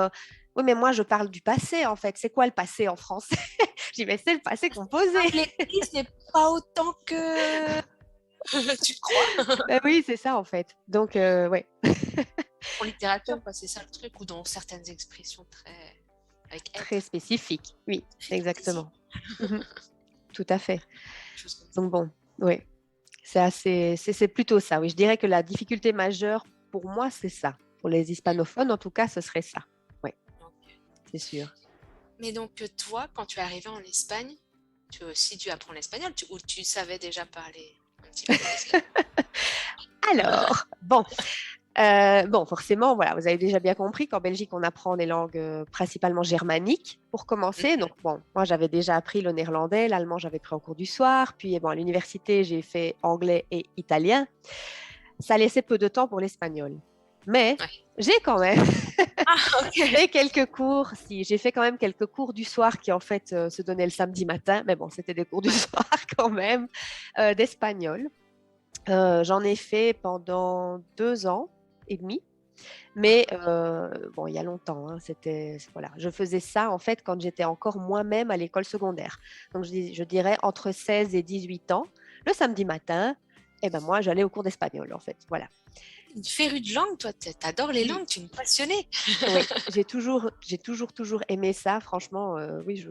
oui, mais moi, je parle du passé, en fait. C'est quoi le passé en français? Je dis, mais c'est le passé composé. L'église n'est pas autant que tu crois. Ben oui, c'est ça, en fait. Donc, ouais. En littérature, quoi, c'est ça le truc, ou dans certaines expressions très avec Très être, spécifique. Oui, très précis, exactement. Mhm. Tout à fait. des choses comme ça. Donc, bon, oui. C'est plutôt ça, oui. Je dirais que la difficulté majeure pour moi, c'est ça. Pour les hispanophones, en tout cas, ce serait ça. Oui, Donc, c'est sûr. mais donc, toi, quand tu es arrivé en Espagne, tu as aussi dû apprendre l'espagnol, ou tu savais déjà parler un petit peu l'espagnol? Alors, bon, bon, forcément, voilà, vous avez déjà bien compris qu'en Belgique, on apprend des langues principalement germaniques pour commencer. Donc, bon, moi, j'avais déjà appris le néerlandais, l'allemand, j'avais pris en cours du soir. Puis, bon, à l'université, j'ai fait anglais et italien. Ça laissait peu de temps pour l'espagnol. Mais Ouais. j'ai quand même Ah, ok. fait quelques cours. Si, j'ai fait quand même quelques cours du soir qui, en fait, se donnaient le samedi matin. Mais bon, c'était des cours du soir quand même, d'espagnol. J'en ai fait pendant 2 ans et demi. Mais bon, il y a longtemps, hein, voilà. Je faisais ça en fait quand j'étais encore moi-même à l'école secondaire. Donc je dirais entre 16 et 18 ans. Le samedi matin, eh ben moi j'allais au cours d'espagnol en fait. Voilà. Une férue de langue, toi, t'adores les Oui, langues, tu es une passionnée. oui, toujours aimé ça. Franchement, oui, je,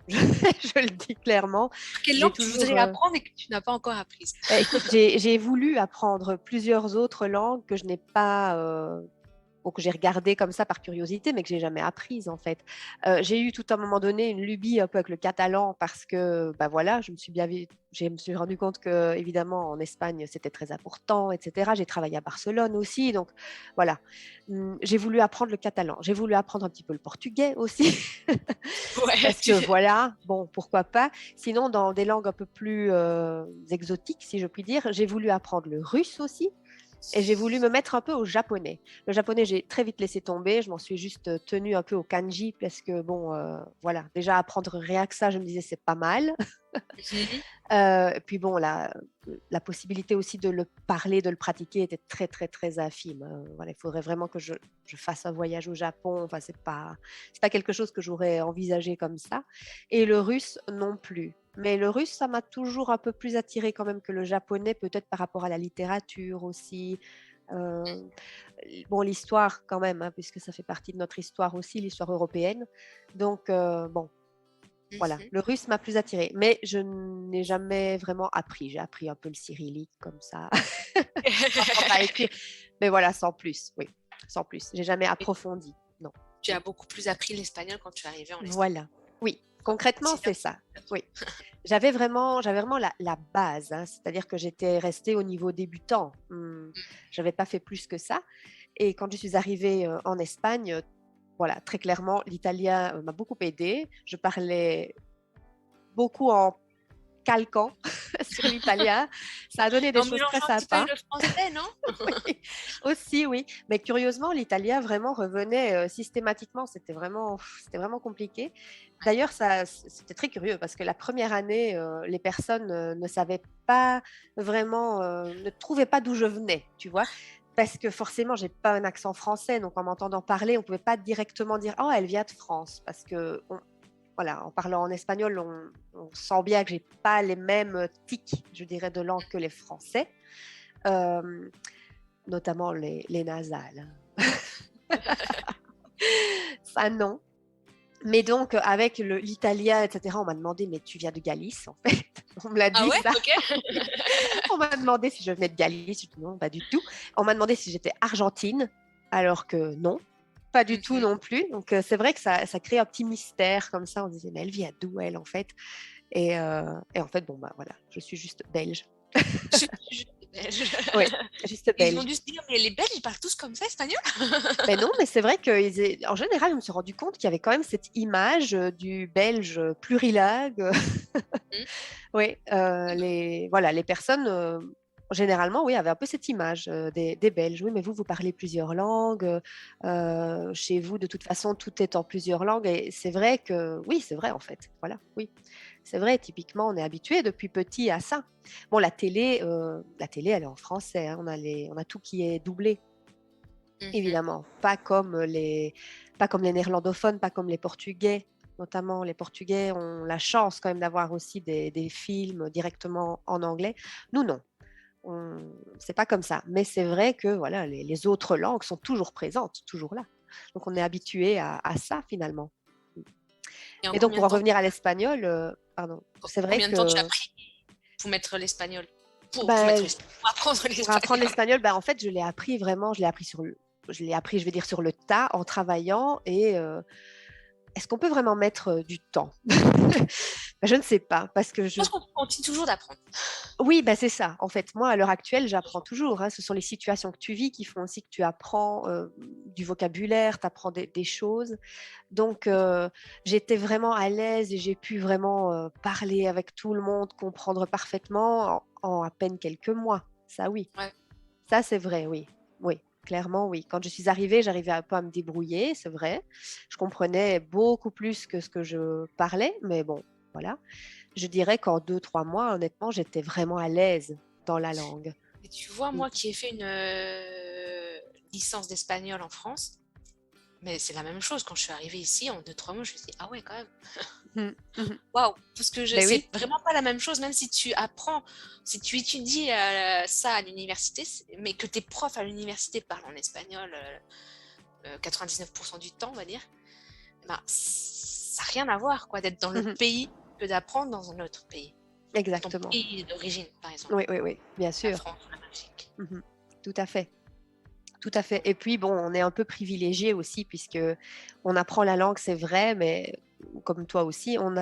je le dis clairement. Quelle J'ai langue tu toujours, voudrais apprendre et que tu n'as pas encore apprise? écoute, j'ai voulu apprendre plusieurs autres langues que je n'ai pas que j'ai regardé comme ça par curiosité, mais que j'ai jamais apprise en fait. J'ai eu tout à un moment donné une lubie un peu avec le catalan parce que, bah voilà, je me suis rendu compte que évidemment en Espagne c'était très important, etc. J'ai travaillé à Barcelone aussi, donc voilà. J'ai voulu apprendre le catalan. J'ai voulu apprendre un petit peu le portugais aussi. Ouais, Parce que voilà, bon, pourquoi pas. Sinon, dans des langues un peu plus exotiques, si je puis dire, j'ai voulu apprendre le russe aussi. Et j'ai voulu me mettre un peu au japonais. Le japonais, j'ai très vite laissé tomber. Je m'en suis juste tenue un peu au kanji parce que, bon, voilà, déjà apprendre rien que ça, je me disais, c'est pas mal. Mhm. Et puis bon, la possibilité aussi de le parler, de le pratiquer était très, très, très infime. Voilà, il faudrait vraiment que je fasse un voyage au Japon. Enfin, c'est pas quelque chose que j'aurais envisagé comme ça. Et le russe non plus. Mais le russe, ça m'a toujours un peu plus attiré quand même que le japonais, peut-être par rapport à la littérature aussi. Euh, bon, l'histoire quand même, hein, puisque ça fait partie de notre histoire aussi, l'histoire européenne. Donc, bon, voilà, Mhm. le russe m'a plus attirée, mais je n'ai jamais vraiment appris. J'ai appris un peu le cyrillique comme ça, apprendre à écrire, mais voilà, sans plus, oui, sans plus. J'ai jamais approfondi, non. Tu as beaucoup plus appris l'espagnol quand tu es arrivée en Espagne. Voilà, oui, concrètement, C'est bien. c'est ça, oui. J'avais vraiment la base, hein, c'est-à-dire que j'étais restée au niveau débutant. J'avais pas fait plus que ça. Et quand je suis arrivée en Espagne, voilà, très clairement, l'italien m'a beaucoup aidée. Je parlais beaucoup en calquant sur l'italien. Ça a donné des En choses très mélangeant un petit peu sympas. le français, non? Oui, aussi, oui. Mais curieusement, l'italien vraiment revenait systématiquement. C'était vraiment compliqué. D'ailleurs, c'était très curieux parce que la première année, les personnes ne savaient pas vraiment, ne trouvaient pas d'où je venais, tu vois. Parce que forcément, j'ai pas un accent français, donc en m'entendant parler, on pouvait pas directement dire oh elle vient de France, parce que voilà, en parlant en espagnol, on sent bien que j'ai pas les mêmes tics, je dirais, de langue que les Français, euh, notamment les nasales. Ça, non. Mais donc, avec l'italien, etc., on m'a demandé, mais tu viens de Galice, en fait. On me l'a Ah dit, ouais? ça. Ok. Oui. On m'a demandé si je venais de Galice. Je dis non, pas du tout. On m'a demandé si j'étais argentine, alors que non, pas du tout Mhm. non plus. Donc, c'est vrai que ça crée un petit mystère comme ça. On se disait, mais elle vient d'où, elle, en fait? Et en fait, bon, bah voilà, je suis juste belge. Je suis belge. Oui, juste Ils ont belge. dû se dire, mais les Belges, ils parlent tous comme ça, espagnol? Mais non, mais c'est vrai qu'en général, je me suis rendu compte qu'il y avait quand même cette image du belge plurilingue. Mhm. Oui, voilà, les personnes, généralement, oui, avaient un peu cette image des Belges. Oui, mais vous parlez plusieurs langues. Chez vous, de toute façon, tout est en plusieurs langues. Et c'est vrai que, oui, c'est vrai, en fait. Voilà, oui. C'est vrai, typiquement, on est habitué depuis petit à ça. Bon, la télé, elle est en français, hein. On a tout qui est doublé. Mhm. Évidemment, pas comme les néerlandophones, pas comme les portugais. Notamment, les Portugais ont la chance quand même d'avoir aussi des films directement en anglais. Nous, non. C'est pas comme ça. Mais c'est vrai que voilà, les autres langues sont toujours présentes, toujours là. Donc, on est habitué à ça finalement. Et en Et donc, combien pour de en temps, revenir à l'espagnol, pardon, c'est vrai combien de temps tu as que pris pour mettre l'espagnol? ben, Pour apprendre pour apprendre l'espagnol. l'espagnol, ben, en fait, je l'ai appris, je vais dire, sur le tas, en travaillant. Et est-ce qu'on peut vraiment mettre du temps? Je ne sais pas, parce que Je pense qu'on continue toujours d'apprendre. oui, bah, c'est ça. En fait, moi, à l'heure actuelle, j'apprends toujours, hein. Ce sont les situations que tu vis qui font aussi que tu apprends du vocabulaire, tu apprends des choses. Donc, j'étais vraiment à l'aise et j'ai pu vraiment parler avec tout le monde, comprendre parfaitement en à peine quelques mois. Ça, oui. Ouais. Ça, c'est vrai, oui. Oui, clairement, oui. Quand je suis arrivée, j'arrivais un peu à me débrouiller, c'est vrai. Je comprenais beaucoup plus que ce que je parlais, mais bon, voilà. Je dirais qu'en 2, 3 mois, honnêtement, j'étais vraiment à l'aise dans la langue. Et tu vois, Mm. moi qui ai fait une licence d'espagnol en France, mais c'est la même chose. Quand je suis arrivée ici, en 2-3 mois, je me suis dit, ah ouais, quand même. Mhm, mhm. Waouh! Parce que Ben c'est oui, vraiment pas la même chose, même si tu apprends, si tu étudies ça à l'université, mais que tes profs à l'université parlent en espagnol 99% du temps, on va dire, ben, ça n'a rien à voir, quoi, d'être dans le mhm. pays que d'apprendre dans un autre pays. Ton Exactement. pays d'origine, par exemple, Oui, oui, oui, bien la sûr. France ou la Belgique. Mhm. Tout à fait. tout à fait. Et puis, bon, on est un peu privilégié aussi, puisque on apprend la langue, c'est vrai, mais comme toi aussi, on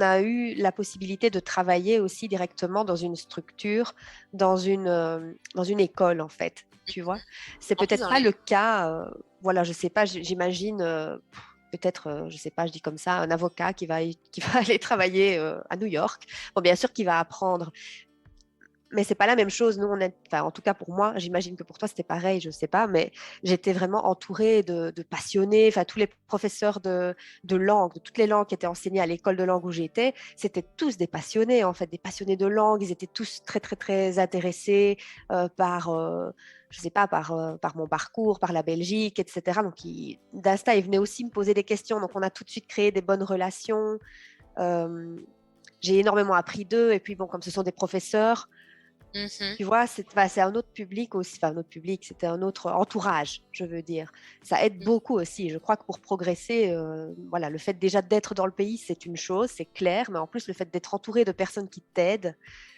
a eu la possibilité de travailler aussi directement dans une structure, dans une école, en fait. Tu vois, c'est En plus, peut-être dans pas les... le cas. Voilà, je sais pas, j'imagine. Peut-être, je sais pas, je dis comme ça, un avocat qui va aller travailler à New York. Bon, bien sûr qu'il va apprendre, mais c'est pas la même chose. Nous, enfin, en tout cas pour moi, j'imagine que pour toi c'était pareil, je sais pas, mais j'étais vraiment entourée de passionnés. Enfin, tous les professeurs de langue, de toutes les langues qui étaient enseignées à l'école de langue où j'étais, c'était tous des passionnés, en fait, des passionnés de langue. Ils étaient tous très, très, très intéressés par, je sais pas, par mon parcours, par la Belgique, etc. Donc, d'insta, ils venaient aussi me poser des questions. Donc, on a tout de suite créé des bonnes relations. Euh, j'ai énormément appris d'eux. Et puis, bon, comme ce sont des professeurs, Mhm. tu vois, c'est un autre public aussi, enfin un autre public, c'était un autre entourage, je veux dire. Ça aide beaucoup aussi. Je crois que pour progresser, voilà, le fait déjà d'être dans le pays, c'est une chose, c'est clair, mais en plus, le fait d'être entouré de personnes qui t'aident,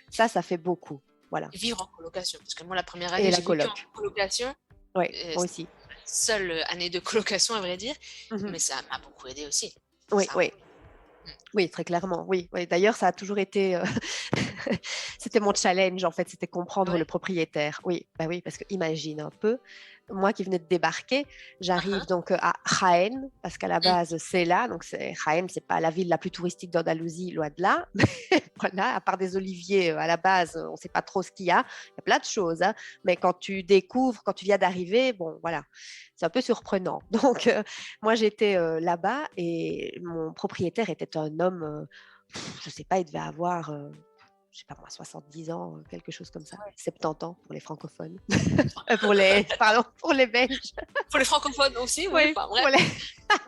ça fait beaucoup. Voilà. Vivre en colocation. Parce que moi, la première Et année, la j'ai vécu en coloc. colocation. Oui, moi C'était aussi. ma seule année de colocation, à vrai dire. Mhm. Mais ça m'a beaucoup aidé aussi. Oui, Ça. oui. Oui, très clairement. Oui, oui. D'ailleurs, ça a toujours été. C'était mon challenge, en fait, c'était comprendre le Ouais. propriétaire. Oui, bah oui, parce que imagine un peu, moi qui venais de débarquer, j'arrive Uh-huh. donc à Jaén, parce qu'à la Mm. base, c'est là. Donc, Jaén, c'est pas la ville la plus touristique d'Andalousie, loin de là. Voilà, à part des oliviers, à la base, on ne sait pas trop ce qu'il y a. Il y a plein de choses, hein. Mais quand tu découvres, quand tu viens d'arriver, bon, voilà, c'est un peu surprenant. Donc, moi, j'étais là-bas et mon propriétaire était un homme, je ne sais pas, il devait avoir, je sais pas moi, 70 ans, quelque chose comme ça, 70 ans pour les francophones, pardon, pour les Belges, Pour les francophones aussi, oui. oui, Enfin, pour bref.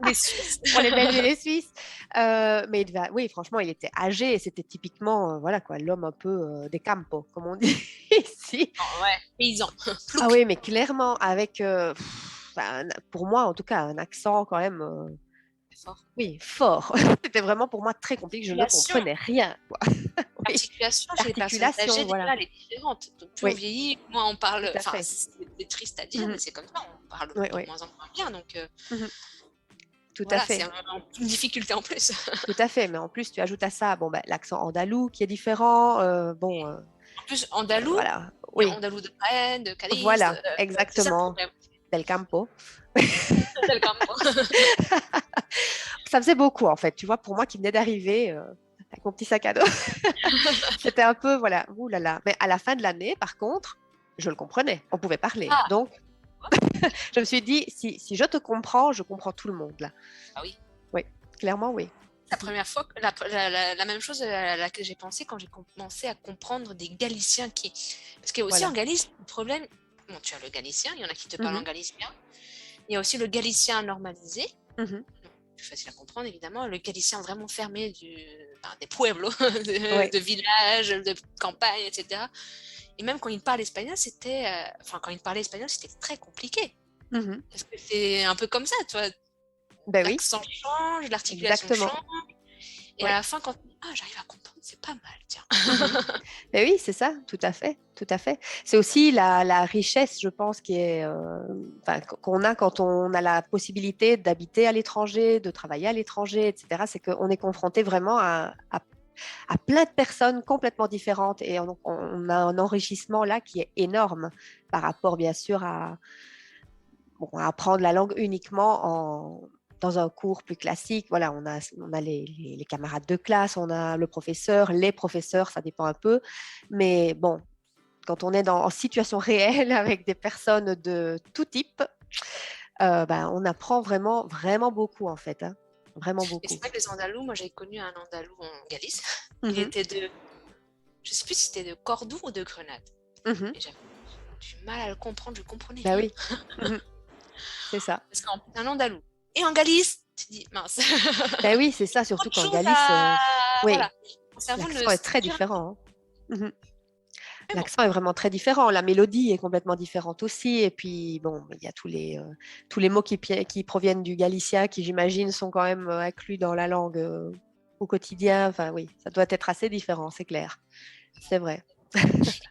les, Les Suisses. pour les Belges et les Suisses. Mais oui, franchement, il était âgé et c'était typiquement, voilà quoi, l'homme un peu des campos, comme on dit ici. Oh, ouais. Paysan. Ah Plouc. oui, mais clairement, avec, pour moi en tout cas, un accent quand même, C'est fort. oui, fort. C'était vraiment pour moi très compliqué, je ne L'articulation. comprenais rien, quoi. Oui, L'articulation chez les personnes l'articulation, âgées, voilà. déjà, elle est différente. Donc, plus on Oui, vieillit, moins on parle. tout à Enfin, fait. c'est triste à dire, mais Mhm. c'est comme ça. On parle Oui, de oui. moins en moins bien. Donc, Mhm. Tout à voilà, c'est fait. une difficulté en plus. Tout à fait. Mais en plus, tu ajoutes à ça bon, ben, l'accent andalou qui est différent. Bon, En plus, andalou, voilà. il y a Oui, andalou de Jaén, de Cadiz. voilà, C'est ça le exactement. problème. Del campo. Del campo. Ça faisait beaucoup, en fait. Tu vois, pour moi qui venais d'arriver avec mon petit sac à dos, c'était un peu, voilà, ouh là là. Mais à la fin de l'année, par contre, je le comprenais. On pouvait parler. Ah, Donc, je me suis dit, si je te comprends, je comprends tout le monde, là. ah oui. Oui, clairement, oui. La première fois, la même chose à laquelle j'ai pensé quand j'ai commencé à comprendre des Galiciens qui. Parce qu'il y a aussi en Voilà. Galice, le problème. Bon, tu as le galicien, il y en a qui te parlent en Mhm, galicien. Il y a aussi le galicien normalisé, mhm. plus facile à comprendre évidemment. Le galicien vraiment fermé des pueblos, Ouais. de villages, de campagnes, etc. Et même quand il parle espagnol, quand il parlait espagnol, c'était très compliqué. Mhm. Parce que c'est un peu comme ça, tu vois. Ben oui, L'accent change, l'articulation exactement. change. Et à Ouais. la fin, quand j'arrive à comprendre, c'est pas mal, tiens. Mhm. Ben oui, c'est ça, tout à fait, tout à fait. C'est aussi la richesse, je pense, qui est, enfin, qu'on a quand on a la possibilité d'habiter à l'étranger, de travailler à l'étranger, etc. C'est qu'on est confronté vraiment à plein de personnes complètement différentes et on a un enrichissement là qui est énorme par rapport, bien sûr, à apprendre la langue uniquement dans un cours plus classique. Voilà, on a les camarades de classe, on a le professeur, les professeurs, ça dépend un peu. Mais bon, quand on est en situation réelle avec des personnes de tout type, ben, on apprend vraiment, vraiment beaucoup en fait, hein. Vraiment Et c'est beaucoup. vrai que les Andalous, moi j'ai connu un Andalou en Galice. Il Mhm, était je sais plus si c'était de Cordoue ou de Grenade. mhm. Et j'avais du mal à le comprendre, je comprenais Ben rien. oui, mhm, c'est ça. Parce qu'en plus, un Andalou. Et en Galice, tu te dis, mince, Ben oui, c'est ça, surtout autre qu'en chose Galice, à. oui, Voilà. Mon cerveau ne l'accent est très stimule. différent, hein. Mhm. Mais bon, L'accent est vraiment très différent. La mélodie est complètement différente aussi. Et puis, bon, il y a tous les mots qui proviennent du galicien qui, j'imagine, sont quand même inclus dans la langue au quotidien. Enfin, oui, ça doit être assez différent, c'est clair. C'est vrai.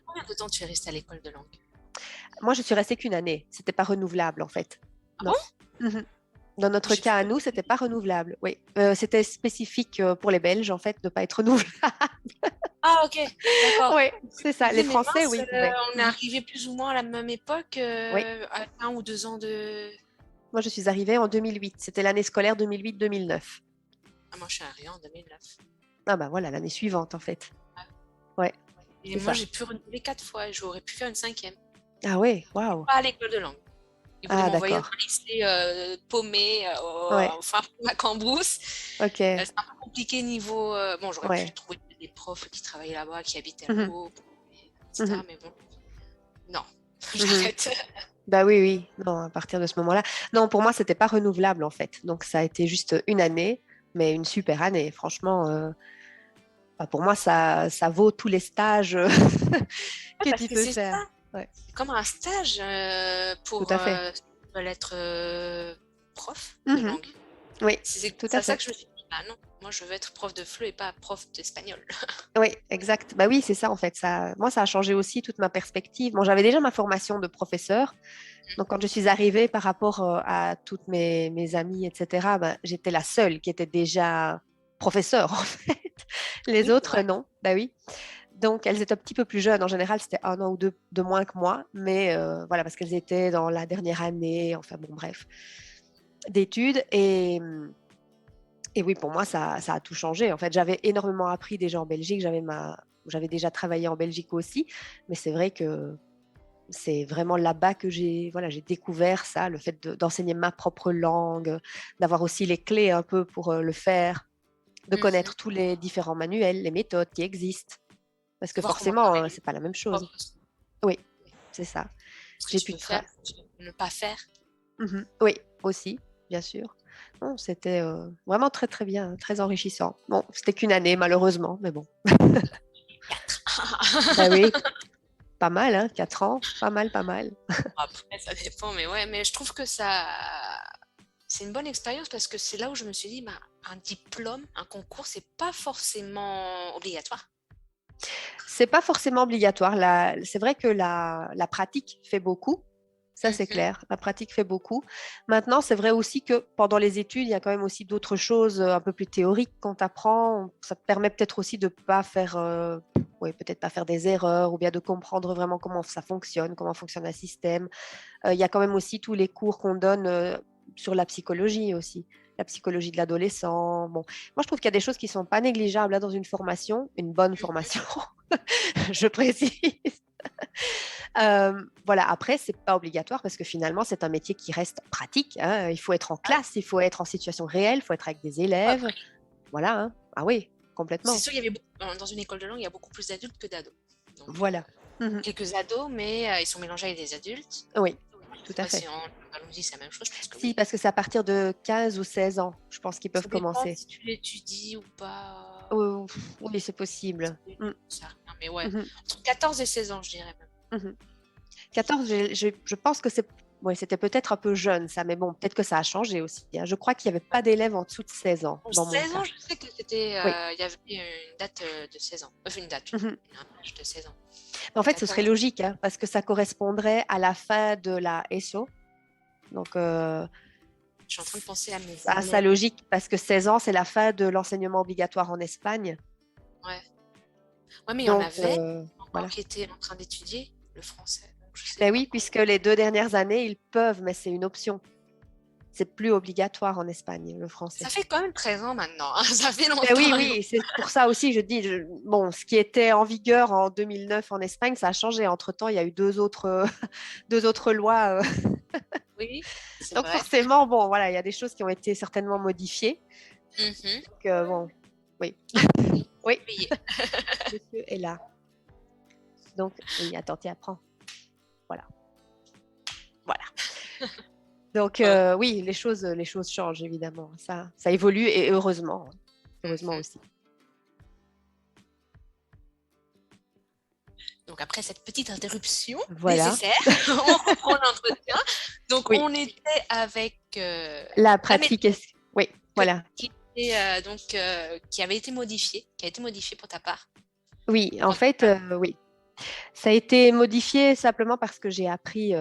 combien de temps tu es resté à l'école de langue? Moi, je suis restée qu'une année. C'était pas renouvelable, en fait. Ah Non. bon? Mhm. Dans notre J'ai cas à fait. nous, c'était pas renouvelable. Oui. C'était spécifique pour les Belges, en fait, de pas être renouvelable. Ah, ok, d'accord. Oui, c'est Je me ça. Les disais, mais Français, mince, oui, ils pouvaient. on est arrivé plus ou moins à la même époque, Oui. à 1 ou 2 ans de. Moi, je suis arrivée en 2008. C'était l'année scolaire 2008-2009. Ah, moi, je suis arrivée en 2009. Ah bah voilà, l'année suivante, en fait. Ouais, Et c'est moi, ça. j'ai pu renouveler 4 fois et j'aurais pu faire une cinquième. Ah ouais, waouh. Pas à l'école de langue. Ils voulaient Ah m'envoyer dans d'accord. un lycée paumé Ouais, au fin fond de la Cambrousse. ok. C'est un peu compliqué niveau. Bon, j'aurais pu Ouais. trouver des profs qui travaillaient là-bas, qui habitaient Mhm, là-haut, etc. mhm, Mais bon, non, mhm. j'arrête. Bah oui, oui. Non, à partir de ce moment-là. Non, pour moi, c'était pas renouvelable, en fait. Donc, ça a été juste une année, mais une super année. Franchement, bah, pour moi, ça vaut tous les stages Ouais, que parce tu que peux c'est faire. ça. Ouais, C'est comme un stage tout pour à fait. ceux qui veulent être prof de Mhm. langue. Oui, C'est tout à à ça fait. que je me suis dit, ah non, moi je veux être prof de FLE et pas prof d'espagnol. Oui, exact. Bah oui, c'est ça, en fait. Moi, ça a changé aussi toute ma perspective. Bon, j'avais déjà ma formation de professeur. Donc, quand je suis arrivée par rapport à toutes mes amies, etc., ben, j'étais la seule qui était déjà professeure, en fait. Les Oui, c'est autres, vrai. non. Bah oui. Donc, elles étaient un petit peu plus jeunes. En général, c'était 1 an ou 2 de moins que moi. Mais voilà, parce qu'elles étaient dans la dernière année, enfin bon, bref, d'études. Et oui, pour moi, ça a tout changé. En fait, j'avais énormément appris déjà en Belgique. J'avais déjà travaillé en Belgique aussi. Mais c'est vrai que c'est vraiment là-bas que j'ai découvert ça, le fait d'enseigner ma propre langue, d'avoir aussi les clés un peu pour le faire, de Mhm. connaître tous les différents manuels, les méthodes qui existent. Parce que Voir comment forcément, travailler c'est pas la même les chose. profs aussi. Oui, c'est ça. Ce que J'ai tu pu peux faire, ce que tu peux ne pas faire. Mhm. Oui, aussi, bien sûr. Non, c'était vraiment très, très bien, très enrichissant. Bon, c'était qu'une année, malheureusement, mais bon. Bah oui, pas mal, hein, 4 ans, pas mal, pas mal. Après, ça dépend, mais ouais, mais je trouve que ça, c'est une bonne expérience parce que c'est là où je me suis dit, bah, un diplôme, un concours, c'est pas forcément obligatoire. C'est pas forcément obligatoire. C'est vrai que la pratique fait beaucoup. Ça, c'est Mhm. clair. La pratique fait beaucoup. Maintenant, c'est vrai aussi que pendant les études, il y a quand même aussi d'autres choses un peu plus théoriques qu'on apprend. Ça te permet peut-être aussi de pas faire, ouais, peut-être pas faire des erreurs ou bien de comprendre vraiment comment ça fonctionne, comment fonctionne un système. Il y a quand même aussi tous les cours qu'on donne sur la psychologie aussi, la psychologie de l'adolescent. Bon, moi, je trouve qu'il y a des choses qui sont pas négligeables là, dans une formation, une bonne formation, je précise. Voilà, après, c'est pas obligatoire parce que finalement, c'est un métier qui reste pratique, hein. Il faut être en Ah, classe, il faut être en situation réelle, il faut être avec des pas élèves. appris. Voilà, hein. Ah oui, C'est complètement. sûr, il y avait dans une école de langue, il y a beaucoup plus d'adultes que d'ados. Donc, Voilà. Mhm. quelques ados, mais ils sont mélangés avec des adultes. Oui, Je tout sais à pas fait. si en Andalousie c'est la même chose, je pense que Si, oui. parce que c'est à partir de 15 ou 16 ans, je pense qu'ils peuvent Ça dépend commencer. si tu l'étudies ou pas. Oui, c'est possible. Mm. Ça, mais ouais, Mhm. entre 14 et 16 ans, je dirais même. Mhm. 14, je pense que ouais, c'était peut-être un peu jeune, ça, mais bon, peut-être que ça a changé aussi, hein. Je crois qu'il n'y avait pas d'élèves en dessous de 16 ans Pour dans mon 16 ans, cas. je sais que c'était, Oui. il y avait une date de 16 ans. Enfin, une date, Mhm. un âge de 16 ans. En fait, ce serait 14. logique, hein, parce que ça correspondrait à la fin de la ESO. Donc, Je suis en train de penser à mes ça élèves. logique, parce que 16 ans, c'est la fin de l'enseignement obligatoire en Espagne. Ouais. Ouais, mais il y en Donc, avait encore voilà. qui étaient en train d'étudier le français. Donc, je sais Ben pas oui, quoi. puisque les 2 dernières années, ils peuvent, mais c'est une option. C'est plus obligatoire en Espagne, le Ça français. fait quand même 13 ans maintenant, hein. Ça fait Ben longtemps. oui, oui, c'est pour ça aussi, je dis, bon, ce qui était en vigueur en 2009 en Espagne, ça a changé. Entre-temps, il y a eu deux autres, deux autres lois. Oui, c'est Donc vrai. forcément, bon, voilà, il y a des choses qui ont été certainement modifiées. Mhm. Donc, bon, oui. Oui, Oui. monsieur est là. Donc, oui, attends, tiens, prends. Voilà. Voilà. Donc, Oh. oui, les choses changent, évidemment. Ça évolue et heureusement. Heureusement Mhm. aussi. Donc après cette petite interruption Voilà. nécessaire, on reprend l'entretien. Donc Oui, on était avec la la pratique, méthode oui, voilà. qui avait été modifiée, qui a été modifiée pour ta part. Oui, en Quand fait, oui. Ça a été modifié simplement parce que j'ai appris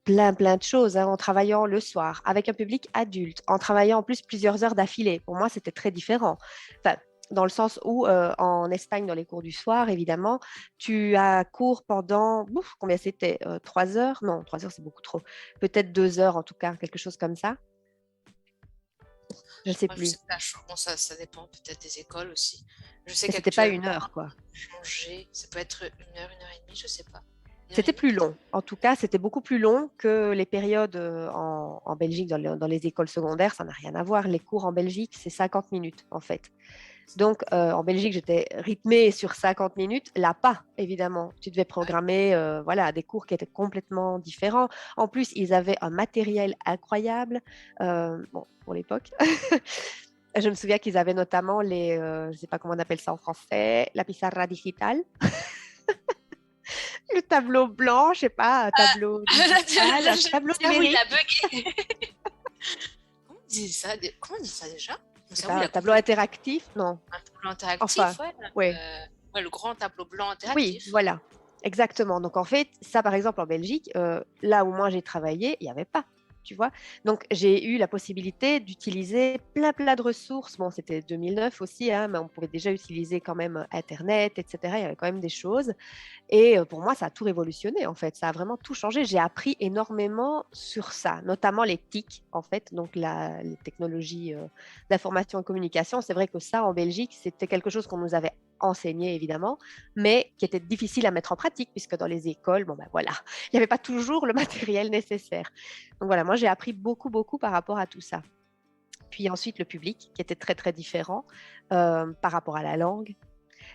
plein de choses hein, en travaillant le soir avec un public adulte, en travaillant en plus plusieurs heures d'affilée. Pour moi, c'était très différent. Enfin, dans le sens où en Espagne, dans les cours du soir, évidemment, tu as cours pendant, combien c'était 3 heures? Non, 3 heures, c'est beaucoup trop. Peut-être 2 heures en tout cas, quelque chose comme ça. Je ne sais Moi, je plus. sais pas, bon, ça dépend peut-être des écoles aussi. Je sais Mais c'était pas une qu'actuellement, heure, quoi. changer, ça peut être une heure et demie, je sais pas. Une heure et C'était demie plus peut-être. long. En tout cas, c'était beaucoup plus long que les périodes en Belgique, dans les écoles secondaires. Ça n'a rien à voir. Les cours en Belgique, c'est 50 minutes, en fait. Donc, en Belgique, j'étais rythmée sur 50 minutes. Là, pas, évidemment. Tu devais Ouais. programmer voilà, des cours qui étaient complètement différents. En plus, ils avaient un matériel incroyable bon, pour l'époque. Je me souviens qu'ils avaient notamment je ne sais pas comment on appelle ça en français, la pizarra digitale. Le tableau blanc, je sais pas, un tableau digital, un tableau Ah oui, il a numérique, bugué. Comment on dit ça déjà? Mon je sais cerveau, pas, il un a tableau complètement interactif, non. un tableau interactif, Enfin, ouais. ouais, Ouais, le grand tableau blanc oui, interactif. voilà, exactement. Donc en fait, ça par exemple en Belgique, là où moi j'ai travaillé, il n'y avait pas, tu vois. Donc j'ai eu la possibilité d'utiliser plein de ressources. Bon, c'était 2009 aussi, hein, mais on pouvait déjà utiliser quand même Internet, etc. Il y avait quand même des choses. Et pour moi, ça a tout révolutionné, en fait. Ça a vraiment tout changé. J'ai appris énormément sur ça, notamment les TIC, en fait, donc les technologies d'information et communication. C'est vrai que ça, en Belgique, c'était quelque chose qu'on nous avait enseigné, évidemment, mais qui était difficile à mettre en pratique, puisque dans les écoles, bon, ben voilà, il n'y avait pas toujours le matériel nécessaire. Donc voilà, moi, j'ai appris beaucoup par rapport à tout ça. Puis ensuite, le public, qui était très différent par rapport à la langue.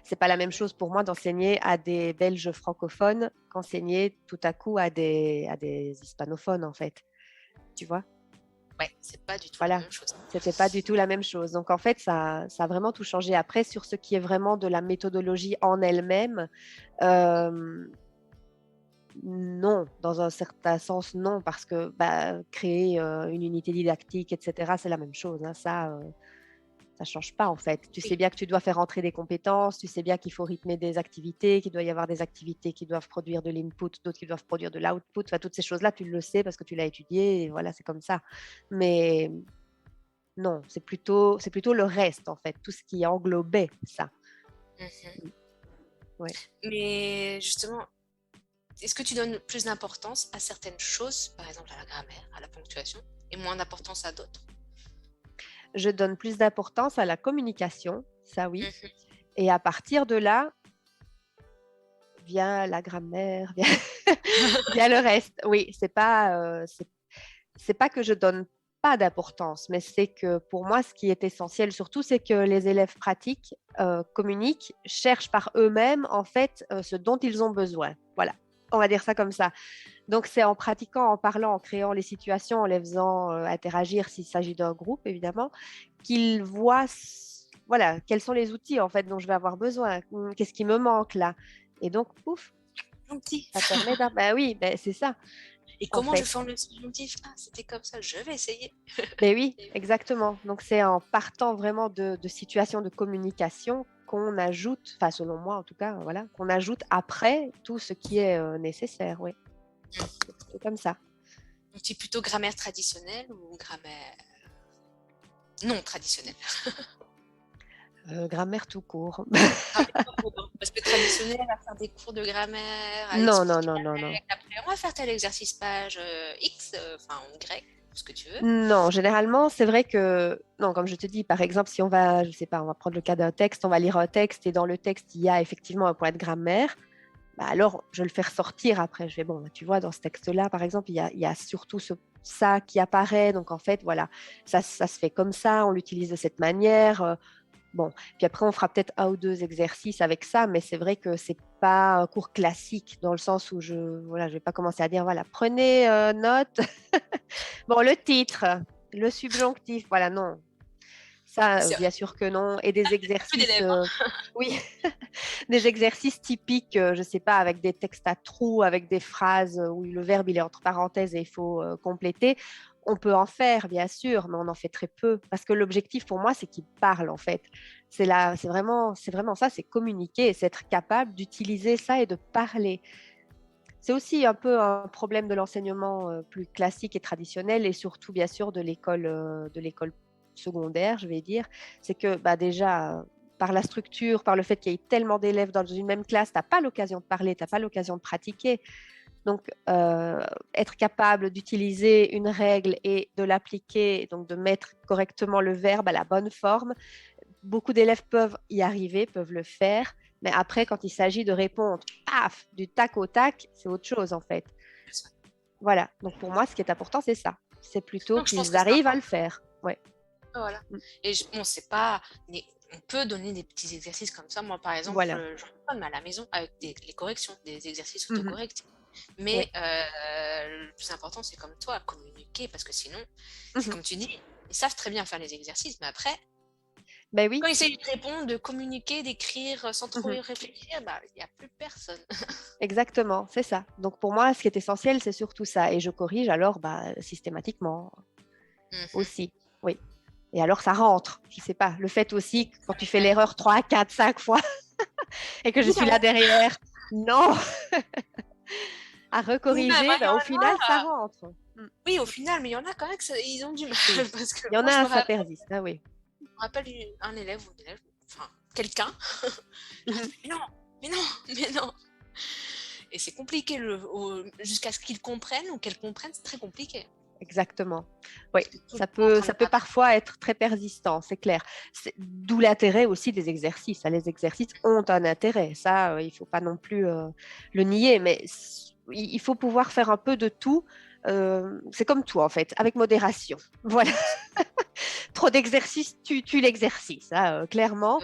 C'est pas la même chose pour moi d'enseigner à des Belges francophones qu'enseigner tout à coup à des hispanophones, en fait. Tu vois? Ouais, c'est pas du tout la Voilà. même chose. C'était pas du tout la même chose. Donc, en fait, ça a vraiment tout changé. Après, sur ce qui est vraiment de la méthodologie en elle-même, euh, non, dans un certain sens, non, parce que bah, créer une unité didactique, etc., c'est la même chose. Hein, ça ne change pas en fait. Tu sais Oui. bien que tu dois faire entrer des compétences, tu sais bien qu'il faut rythmer des activités, qu'il doit y avoir des activités qui doivent produire de l'input, d'autres qui doivent produire de l'output. Enfin, toutes ces choses-là, tu le sais parce que tu l'as étudié et voilà, c'est comme ça. Mais non, c'est plutôt le reste en fait, tout ce qui englobait ça. Mhm. Ouais. Mais justement, est-ce que tu donnes plus d'importance à certaines choses, par exemple à la grammaire, à la ponctuation, et moins d'importance à d'autres? Je donne plus d'importance à la communication, ça oui. Mhm. Et à partir de là, vient la grammaire, vient le reste. Oui, c'est pas que je donne pas d'importance, mais c'est que pour moi, ce qui est essentiel surtout, c'est que les élèves pratiquent, communiquent, cherchent par eux-mêmes en fait ce dont ils ont besoin. Voilà, on va dire ça comme ça. Donc c'est en pratiquant, en parlant, en créant les situations, en les faisant interagir s'il s'agit d'un groupe évidemment, qu'ils voient voilà quels sont les outils en fait dont je vais avoir besoin, qu'est-ce qui me manque là. Et donc pouf, Subjonctif. ça permet bah oui, c'est ça Et en comment je fait. forme le subjonctif? Ah, c'était comme ça, je vais essayer. Mais oui, Et exactement. Donc, c'est en partant vraiment de situations de communication qu'on ajoute, enfin, selon moi en tout cas, voilà, qu'on ajoute après tout ce qui est nécessaire. Oui, c'est plutôt comme ça. donc, tu es plutôt grammaire traditionnelle ou grammaire non traditionnelle? Grammaire tout court. Grammaire tout court. Parce que traditionnelle, à faire des cours de grammaire, à Non, non, expliquer non, la non, non. règle, après on va faire tel exercice page X, enfin ou Y, ce que tu veux. Non, généralement, c'est vrai que, non, comme je te dis, par exemple, si on va, je sais pas, on va prendre le cas d'un texte, on va lire un texte et dans le texte, il y a effectivement un point de grammaire. Bah alors, je le fais ressortir après. Je vais, bon, tu vois, dans ce texte-là, par exemple, il y a surtout ça qui apparaît. Donc, en fait, voilà, ça se fait comme ça, on l'utilise de cette manière. Bon, puis après, on fera peut-être un ou deux exercices avec ça, mais c'est vrai que c'est pas un cours classique dans le sens où je vais pas commencer à dire, voilà, prenez note. Bon, le titre, le subjonctif, voilà, non. Ça, C'est bien sûr que non. Et des plus exercices, d'élèves. oui, des exercices typiques, je ne sais pas, avec des textes à trous, avec des phrases où le verbe il est entre parenthèses et il faut compléter. On peut en faire, bien sûr, mais on en fait très peu. Parce que l'objectif pour moi, c'est qu'ils parlent, en fait. C'est vraiment ça, c'est communiquer, c'est être capable d'utiliser ça et de parler. C'est aussi un peu un problème de l'enseignement plus classique et traditionnel, et surtout, bien sûr, de l'école secondaire, je vais dire. C'est que bah, déjà, par la structure, par le fait qu'il y ait tellement d'élèves dans une même classe, tu n'as pas l'occasion de parler, tu n'as pas l'occasion de pratiquer. Donc, être capable d'utiliser une règle et de l'appliquer, donc de mettre correctement le verbe à la bonne forme, beaucoup d'élèves peuvent y arriver, peuvent le faire. Mais après, quand il s'agit de répondre, paf, du tac au tac, c'est autre chose en fait. Voilà. Donc pour moi, ce qui est important, c'est ça. C'est plutôt Donc, je pense qu'ils que c'est arrivent à le important. faire. Ouais. Voilà. Mm. Et bon, c'est pas. On peut donner des petits exercices comme ça. Moi, par exemple, Voilà. j'en donne à la maison avec les corrections, des exercices Mhm. autocorrectifs. Oui. Mais le plus important, c'est comme toi, communiquer, parce que sinon, c'est Mhm. comme tu dis, ils savent très bien faire les exercices, mais après, Ben quand oui. ils essayent de répondre, de communiquer, d'écrire sans trop Mhm. y réfléchir, bah, il n'y a plus personne. Exactement, c'est ça. Donc pour moi, ce qui est essentiel, c'est surtout ça. Et je corrige alors bah, systématiquement Mhm. aussi. Oui. Et alors ça rentre. Je sais pas. Le fait aussi, quand tu fais l'erreur 3, 4, 5 fois et que Au je bout d'un suis là moment, derrière, non, à même, hein, recorriger, il y ben, en au final, ça a, rentre. oui, au final, mais il y en a quand même ils ont du mal. Oui. Parce que Il y en moi, a, ça persiste. Ah oui. je me rappelle un élève ou une élève, enfin, quelqu'un, Mhm. mais non, mais non, mais non. Et c'est compliqué jusqu'à ce qu'ils comprennent ou qu'elles comprennent, c'est très compliqué. Exactement. Oui, Parce que tout le temps en train de ça peut parler. parfois être très persistant, c'est clair. D'où l'intérêt aussi des exercices. Les exercices ont un intérêt. Ça, il ne faut pas non plus le nier, mais il faut pouvoir faire un peu de tout. C'est comme tout, en fait, avec modération. Voilà. Trop d'exercices tue l'exercice, hein, clairement.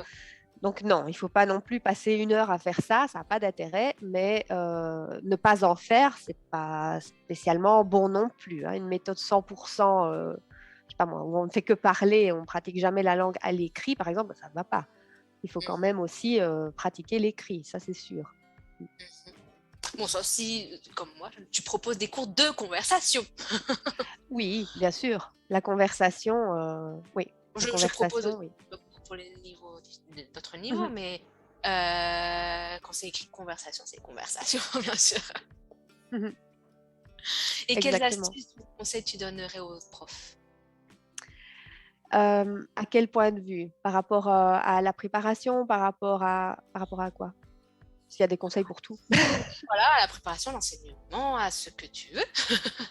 Donc non, il ne faut pas non plus passer 1 heure à faire ça, ça n'a pas d'intérêt, mais ne pas en faire, c'est pas spécialement bon non plus, hein. Une méthode 100%, je sais pas moi, où on ne fait que parler, et on ne pratique jamais la langue à l'écrit, par exemple, ça ne va pas. Il faut quand même aussi pratiquer l'écrit, ça c'est sûr. Bon, sauf si, comme moi, tu proposes des cours de conversation. Oui, bien sûr, la conversation, oui, la Je propose conversation, oui. pour les niveaux, d'autres niveaux, Mhm, mais quand c'est écrit conversation, c'est conversation, bien sûr. mhm, Et quelles exactement. astuces ou conseils tu donnerais aux profs? À quel point de vue? Par rapport à la préparation, par rapport à quoi? S'il y a des conseils pour tout. Voilà, à la préparation, l'enseignement, à ce que tu veux,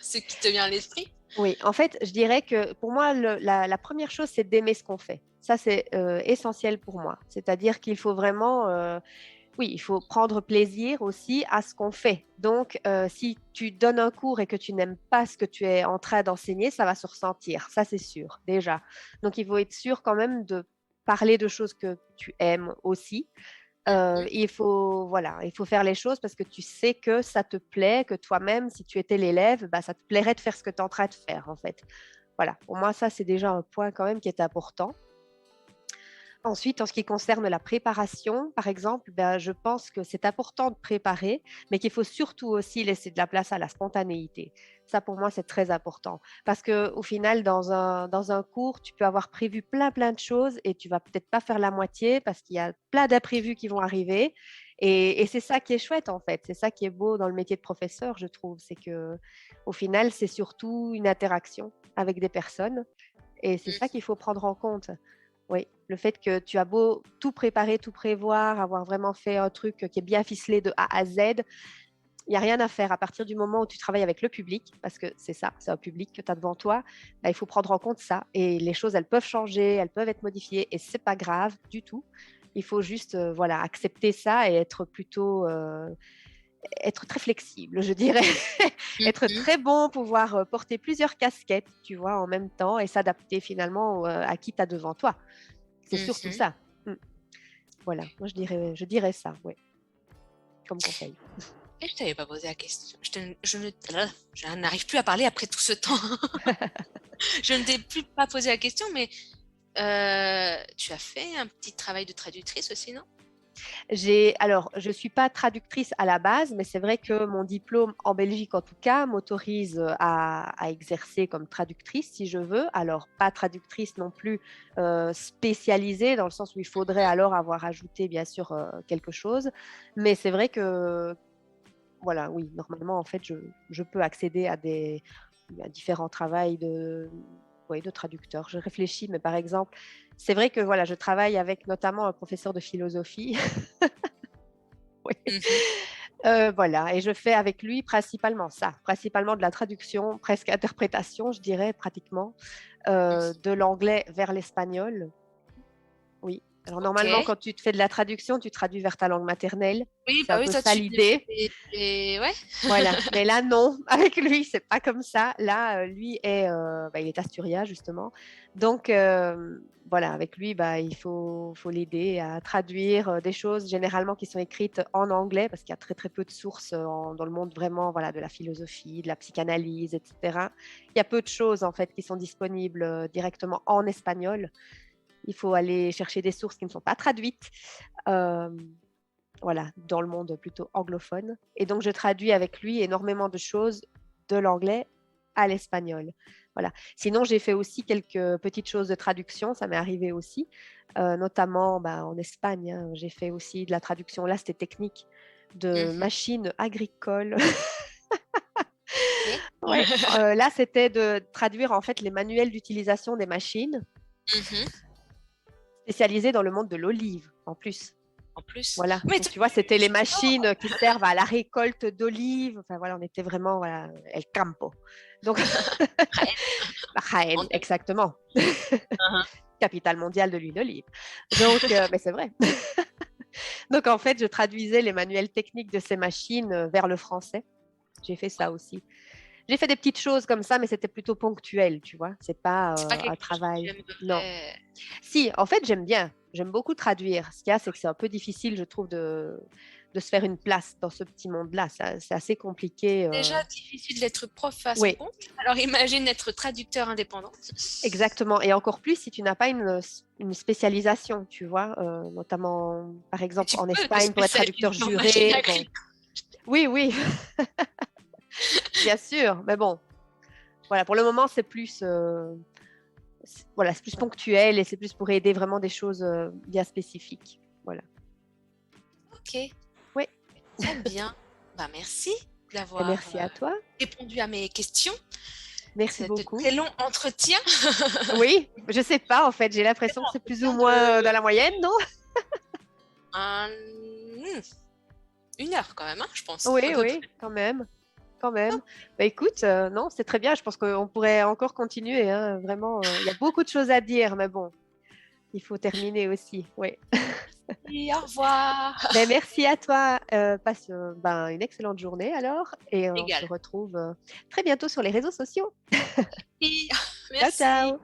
ce qui te vient à l'esprit. Oui, en fait, je dirais que pour moi, la première chose, c'est d'aimer ce qu'on fait. Ça, c'est essentiel pour moi. C'est-à-dire qu'il faut vraiment, oui, il faut prendre plaisir aussi à ce qu'on fait. Donc, si tu donnes un cours et que tu n'aimes pas ce que tu es en train d'enseigner, ça va se ressentir. Ça, c'est sûr, déjà. Donc, il faut être sûr quand même de parler de choses que tu aimes aussi. Mhm, Il faut faire les choses parce que tu sais que ça te plaît, que toi-même, si tu étais l'élève, bah, ça te plairait de faire ce que tu es en train de faire, en fait. Voilà, pour moi, ça, c'est déjà un point quand même qui est important. Ensuite, en ce qui concerne la préparation, par exemple, ben, je pense que c'est important de préparer, mais qu'il faut surtout aussi laisser de la place à la spontanéité. Ça, pour moi, c'est très important. Parce qu'au final, dans un cours, tu peux avoir prévu plein de choses et tu vas peut-être pas faire la moitié parce qu'il y a plein d'imprévus qui vont arriver. Et c'est ça qui est chouette, en fait. C'est ça qui est beau dans le métier de professeur, je trouve. C'est que, au final, c'est surtout une interaction avec des personnes. Et c'est ça qu'il faut prendre en compte. Oui, le fait que tu as beau tout préparer, tout prévoir, avoir vraiment fait un truc qui est bien ficelé de A à Z, il n'y a rien à faire à partir du moment où tu travailles avec le public, parce que c'est ça, c'est un public que tu as devant toi, bah, il faut prendre en compte ça. Et les choses, elles peuvent changer, elles peuvent être modifiées, et c'est pas grave du tout. Il faut juste voilà, accepter ça et être plutôt être très flexible, je dirais. Être mhm, très bon, pouvoir porter plusieurs casquettes, tu vois, en même temps, et s'adapter finalement à qui tu as devant toi. C'est surtout mhm. ça. Mm. Voilà, moi je dirais ça, ouais, comme conseil. Et je t'avais pas posé la question. Je n'arrive plus à parler après tout ce temps. Je ne t'ai plus pas posé la question, mais tu as fait un petit travail de traductrice aussi, non? Alors, je ne suis pas traductrice à la base, mais c'est vrai que mon diplôme en Belgique, en tout cas, m'autorise à exercer comme traductrice si je veux. Alors, pas traductrice non plus spécialisée, dans le sens où il faudrait alors avoir ajouté, bien sûr, quelque chose. Mais c'est vrai que, voilà, oui, normalement, en fait, je peux accéder à différents travails oui, de traducteur. Je réfléchis, mais par exemple, c'est vrai que voilà, je travaille avec notamment un professeur de philosophie. Oui. Mhm. Voilà, et je fais avec lui principalement ça, principalement de la traduction, presque interprétation, je dirais, pratiquement, de l'anglais vers l'espagnol. Oui. Alors Ok. normalement, quand tu te fais de la traduction, tu traduis vers ta langue maternelle. Oui, C'est bah un oui, peu toi, ça tu fais l'idée. Ouais. Voilà. Mais là, non. Avec lui, c'est pas comme ça. Là, lui il est asturias, justement. Donc, voilà, avec lui, il faut l'aider à traduire des choses généralement qui sont écrites en anglais parce qu'il y a très, très peu de sources dans le monde vraiment, voilà, de la philosophie, de la psychanalyse, etc. Il y a peu de choses, en fait, qui sont disponibles directement en espagnol. Il faut aller chercher des sources qui ne sont pas traduites. Euh, voilà, dans le monde plutôt anglophone. Et donc, je traduis avec lui énormément de choses de l'anglais à l'espagnol. Voilà. Sinon, j'ai fait aussi quelques petites choses de traduction, ça m'est arrivé aussi, notamment en Espagne. Hein, j'ai fait aussi de la traduction, là, c'était technique, de Mhm. machines agricoles. Ok. Ouais. Là, c'était de traduire en fait les manuels d'utilisation des machines Mhm. spécialisées dans le monde de l'olive, en plus. En plus. Voilà, Mais donc tu vois, c'était les machines qui servent à la récolte d'olives. Enfin voilà, on était vraiment voilà, el campo. Donc, Jaén, exactement, Mhm. capitale mondiale de l'huile d'olive. Donc, mais c'est vrai. Donc en fait, je traduisais les manuels techniques de ces machines vers le français. J'ai fait ça aussi. J'ai fait des petites choses comme ça, mais c'était plutôt ponctuel, tu vois. C'est pas C'est pas un quelque chose que tu travail. Non. aimerais. Si, en fait, j'aime bien. J'aime beaucoup traduire. Ce qu'il y a, c'est que c'est un peu difficile, je trouve, de se faire une place dans ce petit monde-là. C'est assez compliqué. Déjà difficile d'être prof à son Oui, compte. Alors imagine être traducteur indépendant. exactement. Et encore plus si tu n'as pas une spécialisation, tu vois, notamment, par Et exemple, tu en peux te Espagne, pour être traducteur spécialiser en machine juré. Bon, agricole. oui, oui, bien sûr. Mais bon, voilà, pour le moment, voilà, c'est plus ponctuel et c'est plus pour aider vraiment des choses bien spécifiques. Voilà. Ok, Oui, très bien. Bah, merci et d'avoir merci à toi. répondu à mes questions. Merci C'est de beaucoup. très long entretien. Oui, je sais pas, en fait, j'ai l'impression que c'est plus ou Entretien moins de dans la moyenne, non? un- 1 heure quand même, hein, je pense, à Oui, peu oui, près. quand même. Quand même. Bah, écoute, non, c'est très bien. Je pense qu'on pourrait encore continuer. Hein. Vraiment, il y a beaucoup de choses à dire, mais bon, il faut terminer aussi. Oui. Et au revoir. Ben, merci à toi. Passe une excellente journée alors. Et on se Égal. retrouve très bientôt sur les réseaux sociaux. Et Ciao, merci. ciao.